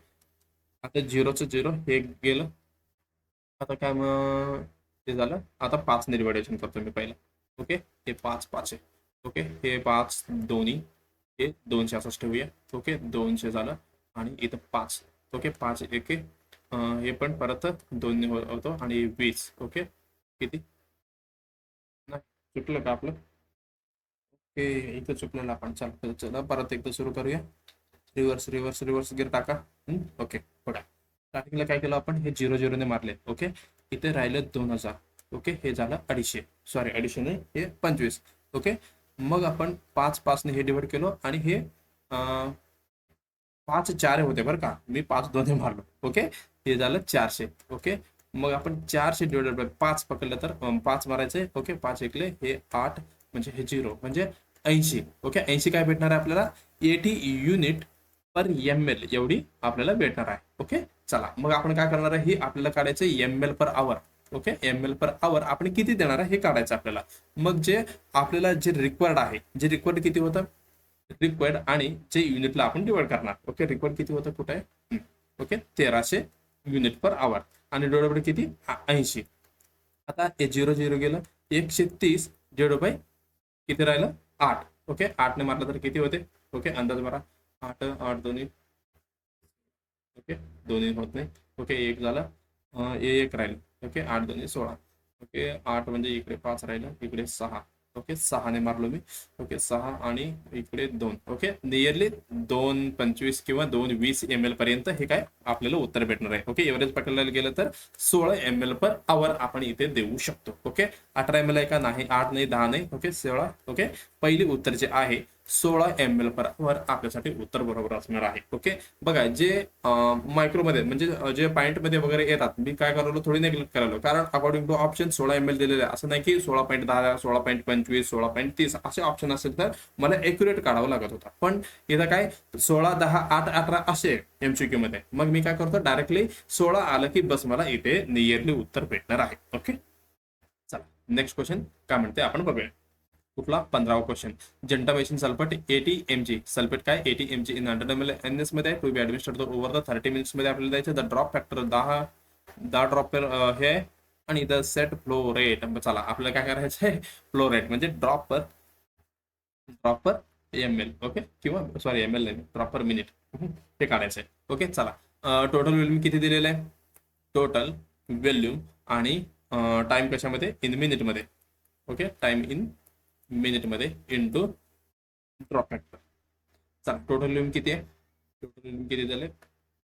आता 0 हे गेलं, आता काय मग ते झालं. आता 5 ने डिवायडेशन करतो मी पहिला. ओके हे 5 आहे. ओके हे 5 दोन्ही हे 260 ठेवूया. ओके 200 झालं आणि इथं 5. ओके 5 एक हे पण परत 2 होतो आणि 20. ओके किती नाही चुकलं का आपलं, ओके इथं चुकलेलं आपण. चला परत एकदा सुरू करूया. रिव्हर्स गिअर टाका. ओके बघा स्टार्टिंगला काय केलं आपण, हे 0 ने मारले. ओके इथे राहिलं 2000. ओके हे झालं 250, सॉरी 250 नाही हे 25. ओके मग आपण 5 ने हे डिवाइड केलं आणि हे 5 4 होते बरं का, मी 5 2 मारलो. ओके हे झालं 400. ओके मग आपण 400 डिवाइडेड बाय 5 पकडलं तर 5 मारायचे. ओके 5 एकले हे 8 म्हणजे हे 0 म्हणजे 80. ओके 80 काय भेटणार आहे आपल्याला 80 युनिट पर ml एवढी आपल्याला भेटणार आहे. ओके चला मग आपण काय करणार आहे, ही आपल्याला काढायचं ml पर आवर. ओके, ml पर आवर आपण किती देणार आहे हे काढायचं आपल्याला. मग जे आपल्याला जे रिक्वायर्ड आहे, जे रिक्वायर्ड किती होतं, रिक्वायर्ड आणि जे युनिटला आपण डिवाइड करणार. ओके, रिक्वायर्ड किती होतं, कुठे आहे, ओके 1300 युनिट पर आवर आणि डिवाइड किती 80. आता हे 0 0 गेलं, 130 डिवाइड बाय किती राहिलं 8. ओके, 8 ने मारलं तर किती होते, ओके अंदाज मारा, 8 8 दोन्ही, ओके दोन्ही होत नाही, ओके एक झालं, एक राहिलं, ओके 8 दोन्ही 16, ओके 8 म्हणजे इकडे 5 राहिलं, इकडे 6, ओके 6 ने मारलो मी, ओके 6 आणि इकडे 2, ओके नियरली 2.25 किंवा 2.20 ml पर्यंत हे काय आपल्याला उत्तर भेटणार आहे. ओके, एव्हरेज पकडलं गेलं तर 16 ml पर आवर आपण इथे देऊ शकतो. ओके, 18 ml आहे का, नाही 8 नाही 10 नाही, ओके 16. ओके, पहिली उत्तर जे आहे 16 ml पर आवर आपल्यासाठी उत्तर बरोबर असणार आहे. ओके, बघा जे मायक्रोमध्ये म्हणजे जे पॉईंट मध्ये वगैरे येतात, मी काय करायला थोडी नेग्लेक्ट करायला, कारण अकॉर्डिंग टू ऑप्शन 16 ml दिलेले आहे, असं नाही की 16.10 16.25 16.30 असे ऑप्शन असेल तर मला एक्युरेट काढावं लागत होता. पण इथं काय 16 10 8 18 असे एमसीक्यू मध्ये, मग मी काय करतो डायरेक्टली 16 आलं की बस मला इथे नियरली उत्तर भेटणार आहे. ओके, चला नेक्स्ट क्वेश्चन काय म्हणते आपण बघूया. कुठला 15वा question, gentamicin sulphate 80 mg, sulphate काय 80 mg इन 100 ml NS मध्ये to be administered over the 30 minutes मध्ये आपल्याला द्यायचं. The drop factor 10 drop per हे आणि द सेट फ्लो रेट. चला आपल्याला काय करायचं आहे, फ्लो रेट म्हणजे ड्रॉप पर ml, ओके किंवा सॉरी ml नाही, ड्रॉप पर मिनिट हे काढायचं आहे. ओके, चला टोटल व्हॉल्यूम किती दिलेलं आहे, टोटल व्हॉल्यूम आणि टाइम कशामध्ये इन मिनिट मध्ये. ओके, टाइम इन मिनिट मध्ये इंटू ड्रॉप फॅक्टर. चला टोटल व्हॉल्यूम किती आहे, टोटल व्हॉल्यूम किती दिले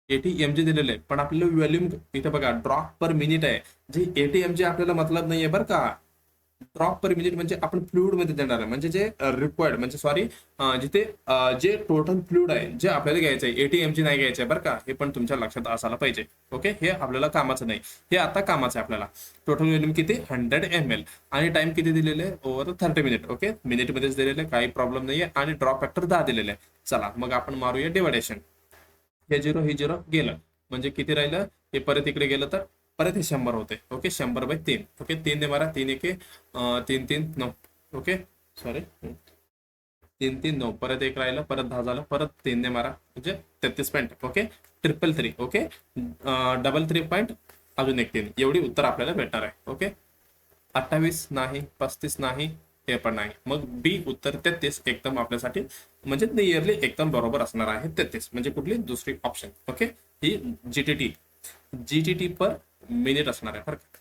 80 mg दिलेलं आहे, पण आपल्याला व्हॉल्यूम इथे बघा ड्रॉप पर मिनिट आहे, जे 80 mg आपल्याला मतलब नाहीये बरं का. ड्रॉप पर मिनिट म्हणजे आपण फ्लुइड मध्ये देणार आहे, म्हणजे जे रिक्वायर्ड म्हणजे सॉरी जिथे जे टोटल फ्लुइड आहे जे आपल्याला घ्यायचं आहे 80 mg नाही घ्यायचं आहे बरं का, हे पण तुमच्या लक्षात असायला पाहिजे. ओके, हे आपल्याला कामाचं नाही, हे आता कामाचं आहे आपल्याला. टोटल व्हॉल्यूम किती 100 ml आणि टाइम किती दिलेले आहे ओव्हर 30 मिनिट. ओके, मिनिट मध्येच दिलेले काही प्रॉब्लेम नाहीये आणि ड्रॉप फॅक्टर 10 दिलेले आहे. चला मग आपण मारूया डिवायडेशन. हे 0 हे 0 गेलं म्हणजे किती राहिलं, हे परत इकडे गेलं तर परत हे 100 होते. ओके, 100/3. ओके 3 ने मारा, 3 1 3 3 9. ओके सॉरी 3 3 9, परत एक राहिलं, परत 10 झालं, परत 3 ने मारा म्हणजे 33 पॉईंट. ओके, 333. ओके, 333 पॉईंट अजून एक 3, एवढी उत्तर आपल्याला भेटणार आहे. ओके, 28 नाही, 35 नाही, हे पण नाही, मग बी उत्तर 33 एकदम आपल्यासाठी म्हणजे नियरली एकदम बरोबर असणार आहे. 33 म्हणजे कुठली दुसरी ऑप्शन. ओके, ही जीटीटी पर मिनिट असणार आहे. फरक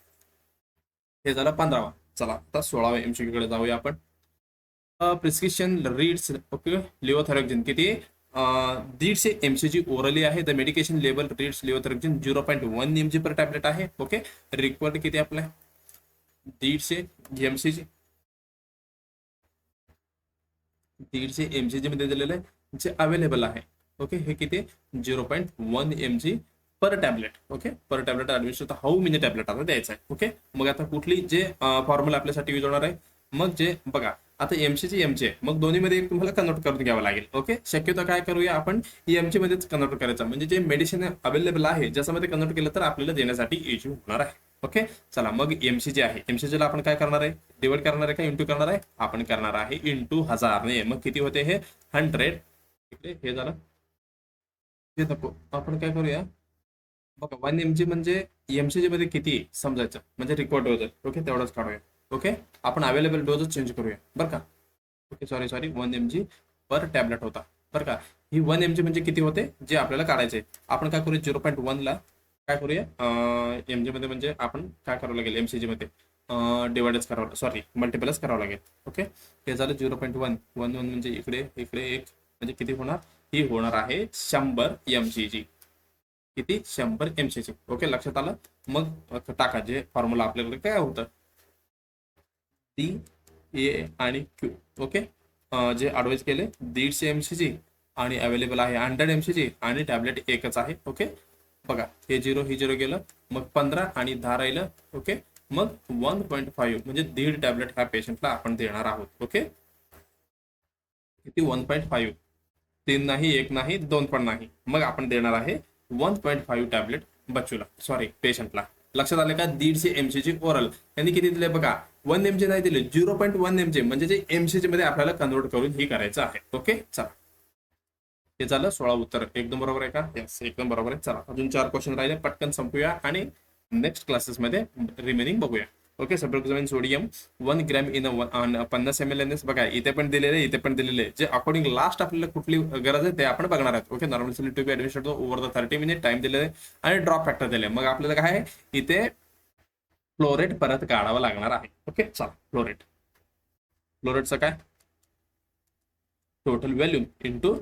हे झालं 15वा. चला आता 16व्या एमसीक्यू कडे जाऊया आपण. प्रिस्क्रिप्शन रीड्स, ओके लिओथेरॅक्झिन किती 150 mcg ओरली आहे. The medication label reads levothyroxine 0.1 mg per tablet आहे. ओके, रिक्वायर्ड किती आपल्या 150 mcg, 150 mcg मध्ये दिलेलं आहे जे अवेलेबल आहे. ओके, हे किती 0.1 mg per tablet. Okay, per tablet administer how many tablet आता द्यायचं आहे. ओके, मग आता कुठली जे फॉर्म्युला आपल्यासाठी यूज होणार आहे, मग जे बघा आता एमसीची एमचे मग दोन्हीमध्ये एक तुम्हाला कन्वर्ट करून घ्यावं लागेल. ओके, शक्यतो काय करूया आपण एमची मध्येच कन्वर्ट करायचं, म्हणजे जे मेडिसिन अवेलेबल आहे ज्याच्यामध्ये कन्वर्ट केलं तर आपल्याला देण्यासाठी इजी होणार आहे. ओके, चला मग एमसी जे आहे एमसीला आपण काय करणार आहे, डिवाइड करणार आहे का इंटू करणार आहे, आपण करणार आहे इंटू 1000 ने. मग किती होते हे 100. इकडे हे झालं, हे नको, आपण काय करूया बघा 1 mg म्हणजे एमसीजी मध्ये किती समजायचं म्हणजे रिक्वायर्ड डोज. ओके, तेवढंच काढूया. ओके, आपण अवेलेबल डोजच चेंज करूया बरं का. Okay sorry 1 mg per tablet होता बरं का. ही 1 mg म्हणजे किती होते जे आपल्याला काढायचे, आपण काय करूया 0.1 ला काय करूया एमजी मध्ये म्हणजे आपण काय करावं लागेल एमसीजी मध्ये डिवाइडच करावं, सॉरी मल्टिपलच करावं लागेल. ओके, हे झालं 0.1 1 म्हणजे इकडे इकडे एक म्हणजे किती होणार, ही होणार आहे 100 mcg. किती 100 mcg. ओके, लक्षात आलं. मग टाका जे फॉर्म्युला आपल्याकडे काय होतं डी ए आणि क्यू. ओके, जे ऍडवाइस केले 150 mcg आणि अवेलेबल आहे 100 mcg आणि टॅबलेट एकच आहे. ओके, बघा हे 0 ही 0 गेलं, मग 15 आणि 10 राहिलं. ओके, मग 1.5 म्हणजे 1.5 टॅबलेट ह्या पेशंटला आपण देणार आहोत. ओके, किती 1.5, 3 नाही 1 नाही 2 पण नाही, मग आपण देणार आहे 1.5 टॅबलेट बच्चूला, सॉरी पेशंटला. लक्षात आले का? 150 mg ची ओरल यांनी किती दिले बघा, 1 mg नाही दिले, 0.1 mg म्हणजे जे mg मध्ये आपल्याला कन्वर्ट करून ही करायचं आहे. ओके चला, हे झालं 16 उत्तर. एकदम बरोबर आहे का? यस, एकदम बरोबर आहे. चला अजून 4 क्वेश्चन राहिले, पटकन संपूया आणि नेक्स्ट क्लासेसमध्ये रिमेनिंग बघूया. Okay, sulphate sodium 1 gram in 50 ml N S. बघा इथे पण दिलेले, इथे पण दिलेले, जे अकॉर्डिंग लास्ट आपल्याला कुठली गरज आहे ते आपण बघणार आहोत. Okay, normal solute to be administered over the 30 minute time दिलेले आणि ड्रॉप फॅक्टर दिले. मग आपल्याला काय आहे इथे फ्लोरेट परत काढावं लागणार आहे. ओके चला, फ्लोरेटचं काय, टोटल व्हॅल्यूम इंटू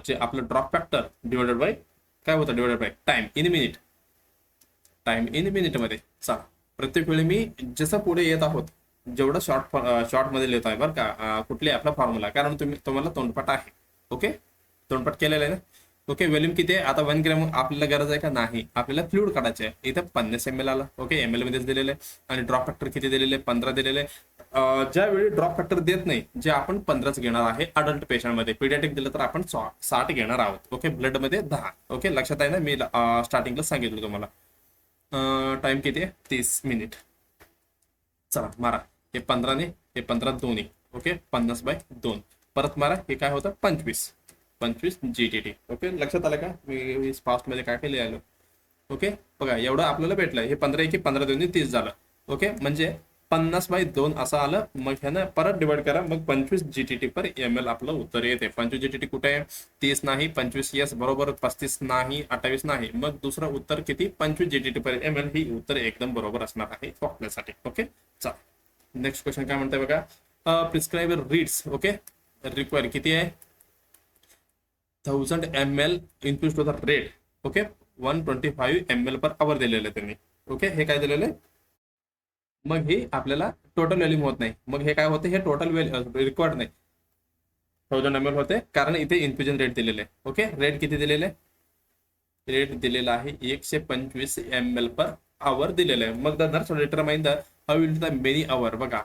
जे आपलं ड्रॉप फॅक्टर डिवायडेड बाय काय होतं, divided by time in minute. Time in minute मध्ये. चला, प्रत्येक वेळी मी जसं पुढे येत आहोत जेवढं शॉर्ट मध्ये लिहित आहे बरं का, कुठली आपला फॉर्म्युला, कारण तुम्हाला तोंडपाठ आहे. ओके, तोंडपाठ केलेलं आहे ना. ओके, व्हॉल्यूम किती आहे आता, 1 ग्रॅम आपल्याला गरज आहे का? नाही, आपल्याला फ्लुइड काढायचे आहे. इथं 50 ml आला. ओके, ml मध्येच दिलेले आणि ड्रॉप फॅक्टर किती दिलेले, 15 दिलेले. ज्यावेळी ड्रॉप फॅक्टर देत नाही, जे आपण 15च घेणार आहे अडल्ट पेशंट मध्ये. पिडियाट्रिक दिलं तर आपण 60 घेणार आहोत. ओके, ब्लड मध्ये 10. ओके, लक्षात आहे ना, मी स्टार्टिंगला सांगितलं तुम्हाला. टाइम किती आहे, 30 मिनिट. चला मारा, हे 15 ने हे 15 दोन्ही. ओके, 50/2 परत मारा, हे काय होतं 25 GTT. ओके, लक्षात आलं का? मी फास्ट मध्ये काय काय लिहिलं. ओके बघा, एवढं आपल्याला भेटलं. हे 15 1 15 2 30 झालं. ओके, म्हणजे 50/2 असं आलं. मग ह्यानं परत डिवाइड करा, मग 25 GTT पर ml आपलं उत्तर येते. 25 GTT कुठे आहे, 30 नाही, 25 यस बरोबर, 35 नाही, 28 नाही. मग दुसरं उत्तर किती, 25 GTT पर ml. ही उत्तर एकदम बरोबर असणार आहे आपल्यासाठी. ओके चला, नेक्स्ट क्वेश्चन काय म्हणतंय बघा, प्रिस्क्राइबर रीड्स. ओके, रिक्वायर किती आहे, 1000 ml input to the rate. Okay, 125 ml per hour दिलेलं आहे त्यांनी. ओके, हे काय दिलेलं आहे, मग हे आपल्याला टोटल व्हॅल्यूम होत नाही. मग हे काय होते, हे टोटल रिक्वायर्ड नाही, 1000 ml होते, कारण इथे इन्फ्युजन रेट दिलेले. ओके, रेट किती दिलेले, रेट दिलेला आहे 125 ml पर आवर दिलेलं आहे. मग the nurse determine the how will the many hour. बघा,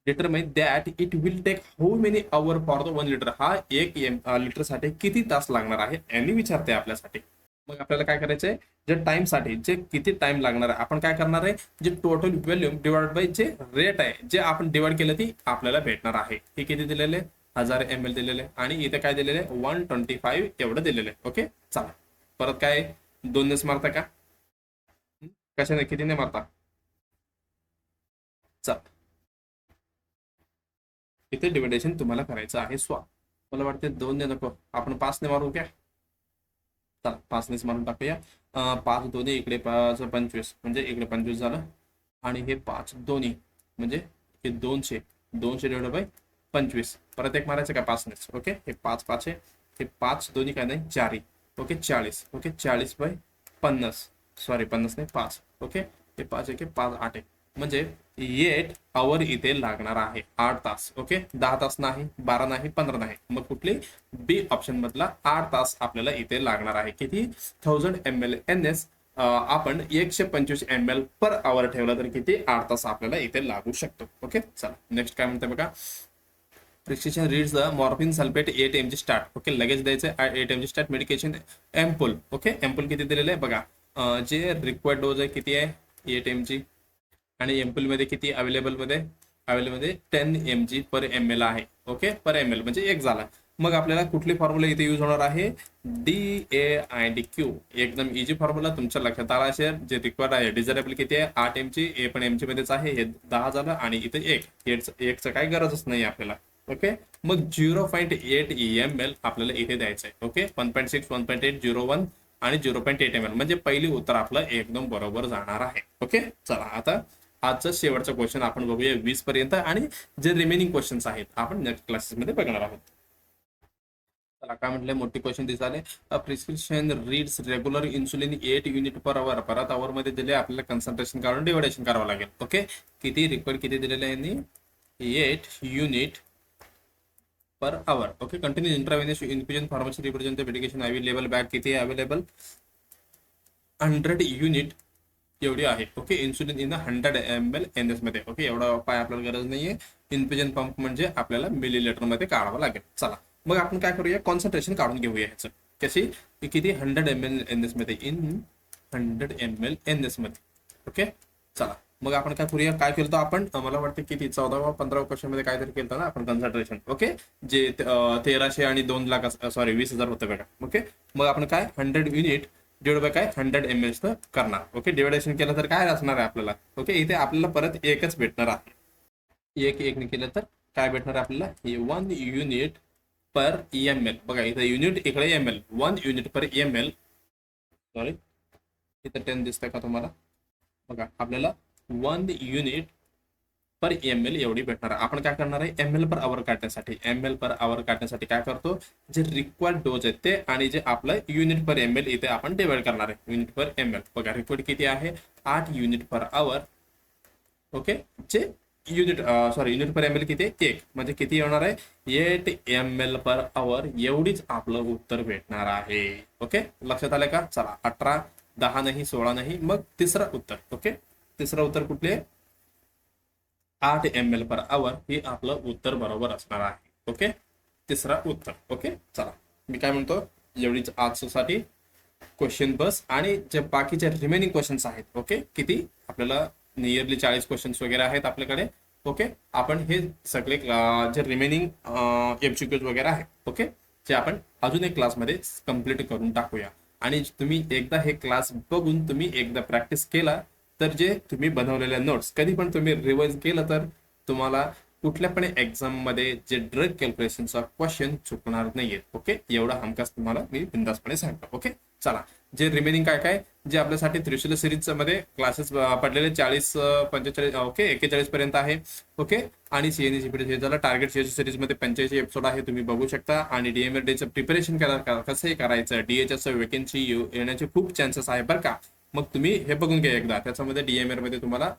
determine that it will take how many hour for the 1 litre. हा 1 लिटर साठी किती तास लागणार आहे यांनी विचारते आपल्यासाठी. मग आपल्याला काय करायचंय, जे टाइम साठी जे किती टाइम लागणार आहे, आपण काय करणार आहे, जे total volume divide by J rate आहे, जे आपण डिवाइड केलं ती आपल्याला भेटणार आहे. हे किती दिलेले, 1000 ml दिलेले आणि इथे काय दिलेले, 125 एवढं दिलेलं आहे. ओके चला, परत काय 2 नेच मारता का, कशाने किती ने मारता. चल, इथे डिव्हिडेशन तुम्हाला करायचं आहे मला वाटते 2 ने नको, आपण 5 ने मारू क्या. चला 5 नेच मारून टाकूया. 5 दोन्ही इकडे 25 म्हणजे इकडे 25 झालं आणि हे 5 दोन्ही म्हणजे हे 200 डिवाइड बाय 25. परत एक मारायचं का 5 नेच. ओके, हे 5 5 आहे, हे 5 दोन्ही काय नाही 4. ओके 40. ओके 40/50, सॉरी 50 नाही 5. ओके, हे 5 1 5 8 म्हणजे 8 आवर इथे लागणार आहे, 8 तास. ओके, 10 तास नाही, 12 नाही, 15 नाही. मग कुठली, बी ऑप्शन मधला 8 तास आपल्याला इथे लागणार आहे. किती, 1000 ml NS आपण 125 ml पर आवर ठेवला तर किती, 8 तास आपल्याला इथे लागू शकतो. ओके चला, नेक्स्ट काय म्हणते बघा, prescription reads the morphine sulphate 8 mg start. Okay, लगेच द्यायचं 8 mg start. Medication ampoule. Okay, ampoule किती दिलेलं आहे बघा, जे रिक्वायर्ड डोज आहे किती आहे 8 mg आणि एम्पुल मध्ये किती अवेलेबल मध्ये 10 mg पर ml आहे. ओके, पर ml म्हणजे 1 झाला. मग आपल्याला कुठली फॉर्म्युला इथे यूज होणार आहे, DAIDQ. एकदम इझी फॉर्म्युला तुमच्या लक्षात आला असेल. जे रिक्वायर्ड आहे डिझायरेबल किती आहे 8 mg, ए पण mg मध्येच आहे, हे 10 झालं आणि इथे 1चं काही गरजच नाही आपल्याला. ओके, मग 0.8 ml आपल्याला इथे द्यायचं आहे. ओके, 1.6 1.8 01 आणि 0.8 ml म्हणजे पहिली उत्तर आपलं एकदम बरोबर जाणार आहे. ओके चला, आता आजचं शेवटचं क्वेश्चन आपण बघूया 20 पर्यंत आणि जे रिमेनिंग क्वेश्चन्स आहेत आपण नेक्स्ट क्लासेस मध्ये बघणार आहोत. चला काय म्हटलंय, मोठी क्वेश्चन दिसाले, prescription reads regular insulin 8 unit per आवर. परत आवर मध्ये दिले, आपल्याला कन्सन्ट्रेशन काढून डिव्हिडेशन करावं लागेल. ओके, किती रिक्वायर्ड किती दिलेलं आहे यांनी, 8 युनिट पर आवर. Okay, continue intravenous infusion pharmacy represent medication available. Bag किती आहे अवेलेबल, 100 युनिट एवढी आहे. Okay, insulin in 100 ml NS मध्ये. ओके, एवढा पाय आपल्याला गरज नाहीये. इन्फ्युजन पंप म्हणजे आपल्याला मिलीलीटर मध्ये काढावं लागेल. चला मग आपण काय करूया, कॉन्सन्ट्रेशन काढून घेऊया ह्याचं. कशी, किती 100 ml NS मध्ये, इन 100 ml NS मध्ये. ओके चला मग आपण काय करूया, काय केलं तर आपण मला वाटतं किती 14वा 15वा क्वेश्चन मध्ये काहीतरी केलं ना आपण कन्सन्ट्रेशन. ओके जे 1300 आणि 2 लाख सॉरी 20,000 होतं बघा. ओके मग आपण काय 100 युनिट डिवाइड बाय काय 100 ml करणार. ओके डिवायडेशन केलं तर काय असणार आहे आपल्याला. ओके इथे आपल्याला परत एकच भेटणार आहे. एक केलं तर काय भेटणार आहे आपल्याला, 1 युनिट पर ml. बघा इथं युनिट इकडे ml, 1 युनिट पर ml. सॉरी इथं 10 दिसतंय का तुम्हाला. बघा आपल्याला 1 युनिट पर ml एवढी भेटणार आहे. आपण काय करणार आहे ml पर आवर काढण्यासाठी काय करतो, जे रिक्वायर्ड डोज आहे ते आणि जे आपलं युनिट पर ml इथे आपण डिवाइड करणार आहे. युनिट पर ml बघा रिक्वायर्ड किती आहे 8 युनिट पर आवर. ओके जे युनिट युनिट पर ml किती 1 म्हणजे किती येणार आहे 8 ml पर आवर एवढीच आपलं उत्तर भेटणार आहे. ओके लक्षात आलं का. चला 18 10 नाही 16 नाही मग तिसरं उत्तर. ओके तिसरं उत्तर कुठले 8 ml पर आवर हे आपलं उत्तर बरोबर असणार आहे. ओके तिसरा उत्तर. ओके चला मी काय म्हणतो एवढीच आजसाठी क्वेश्चन बस आणि जे बाकीचे रिमेनिंग क्वेश्चन्स आहेत. ओके किती आपल्याला नियरली 40 क्वेश्चन्स वगैरे आहेत आपल्याकडे. ओके आपण हे सगळे जे रिमेनिंग MCQs वगैरे आहेत. ओके जे आपण अजून एक क्लासमध्ये कम्प्लीट करून टाकूया. आणि तुम्ही एकदा हे क्लास बघून तुम्ही एकदा प्रॅक्टिस केला तर जे तुम्ही बनवलेल्या नोट्स कधी पण तुम्ही रिवाइज केलं तर तुम्हाला कुठल्या पण एक्झाम मध्ये जे ड्रग कॅल्क्युलेशनचा क्वेश्चन चुकणार नाहीये. ओके एवढा हमखास तुम्हाला मी बिंदासपणे सांगतो. ओके चला जे रिमेनिंग काय काय जे आपल्यासाठी त्रिशूल सिरीज मध्ये क्लासेस पडलेले 40 45 ओके 41 पर्यंत आहे. ओके आणि सीएनई जीपीटी हे झालं. टार्गेट सीएच सिरीज मध्ये 85 एपिसोड आहे तुम्ही बघू शकता. आणि डीएमएलडीचं प्रिपरेशन कसं करायचं, डीएचएस वेकेन्सी येण्याचे खूप चान्सेस आहे बरं का. मग तुम्ही हे बघून घ्या एकदा. त्याच्यामध्ये डीएमआर मध्ये तुम्हाला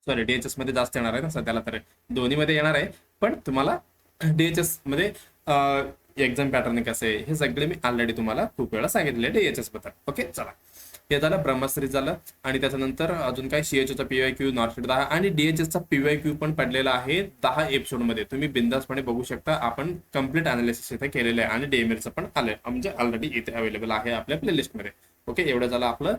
सॉरी डीएचएस मध्ये जास्त येणार आहे ना सध्याला तर दोन्ही मध्ये येणार आहे. पण तुम्हाला डीएचएस मध्ये एक्झाम पॅटर्न कसं आहे हे सगळे मी ऑलरेडी तुम्हाला खूप वेळा सांगितले डीएचएस बद्दल. ओके चला हे झालं ब्रह्मश्री झालं. आणि त्याच्यानंतर अजून काय सीएचओचा पीवायक्यू नॉर्थ 10 आणि डीएचएसचा पीवायक्यू पण पडलेला आहे 10 एपिसोड मध्ये तुम्ही बिंदासपणे बघू शकता. आपण कम्प्लीट अनालिसिस इथे केलेलं आहे आणि डीएमएलचं पण आलंय म्हणजे ऑलरेडी इथे अवेलेबल आहे आपल्या प्लेलिस्ट मध्ये. ओके एवढं झालं आपलं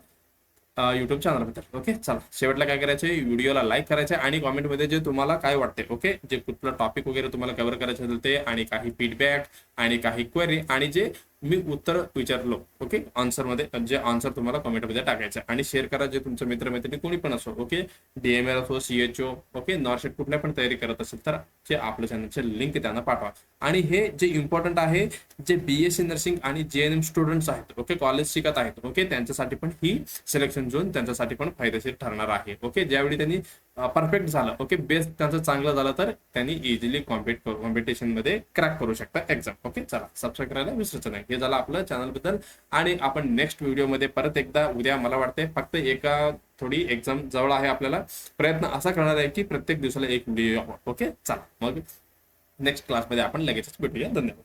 युट्यूब चॅनलबद्दल. ओके चला शेवटला काय करायचे व्हिडिओला लाईक करायचे आणि कॉमेंटमध्ये जे तुम्हाला काय वाटते ओके जे कुठलं टॉपिक वगैरे तुम्हाला कव्हर करायचं असेल ते आणि काही फीडबॅक आणि काही क्वेरी आणि जे मी उत्तर विचारलो ओके आन्सरमध्ये जे आन्सर तुम्हाला कमेंटमध्ये टाकायचं आणि शेअर करा जे तुमचे मित्रमैत्रिणी कोणी पण असो. ओके डीएमएल असो सीएचओ ओके नॉर्शेट कुठल्या पण तयारी करत असेल तर जे आपल्या चॅनलचे लिंक त्यांना पाठवा. आणि हे जे इम्पॉर्टंट आहे जे बीएससी नर्सिंग आणि जेएनएम स्टुडंट्स आहेत ओके कॉलेज शिकत आहेत ओके त्यांच्यासाठी पण ही सिलेक्शन झोन त्यांच्यासाठी पण फायदेशीर ठरणार आहे. ओके ज्यावेळी त्यांनी परफेक्ट झालं ओके बेस त्यांचं चांगलं झालं तर त्यांनी इझिली कॉम्पिटिशन मध्ये क्रॅक करू शकता एक्झाम. ओके चला सबस्क्राईब करायला विसरायचं नाही. हे झालं आपलं चॅनल बद्दल आणि आपण नेक्स्ट व्हिडिओमध्ये परत एकदा उद्या मला वाटते फक्त एका थोडी एक्झाम जवळ आहे आपल्याला प्रयत्न असा करणार आहे की प्रत्येक दिवसाला एक व्हिडिओ. ओके चला मग नेक्स्ट क्लासमध्ये आपण लगेचच भेटूया. धन्यवाद.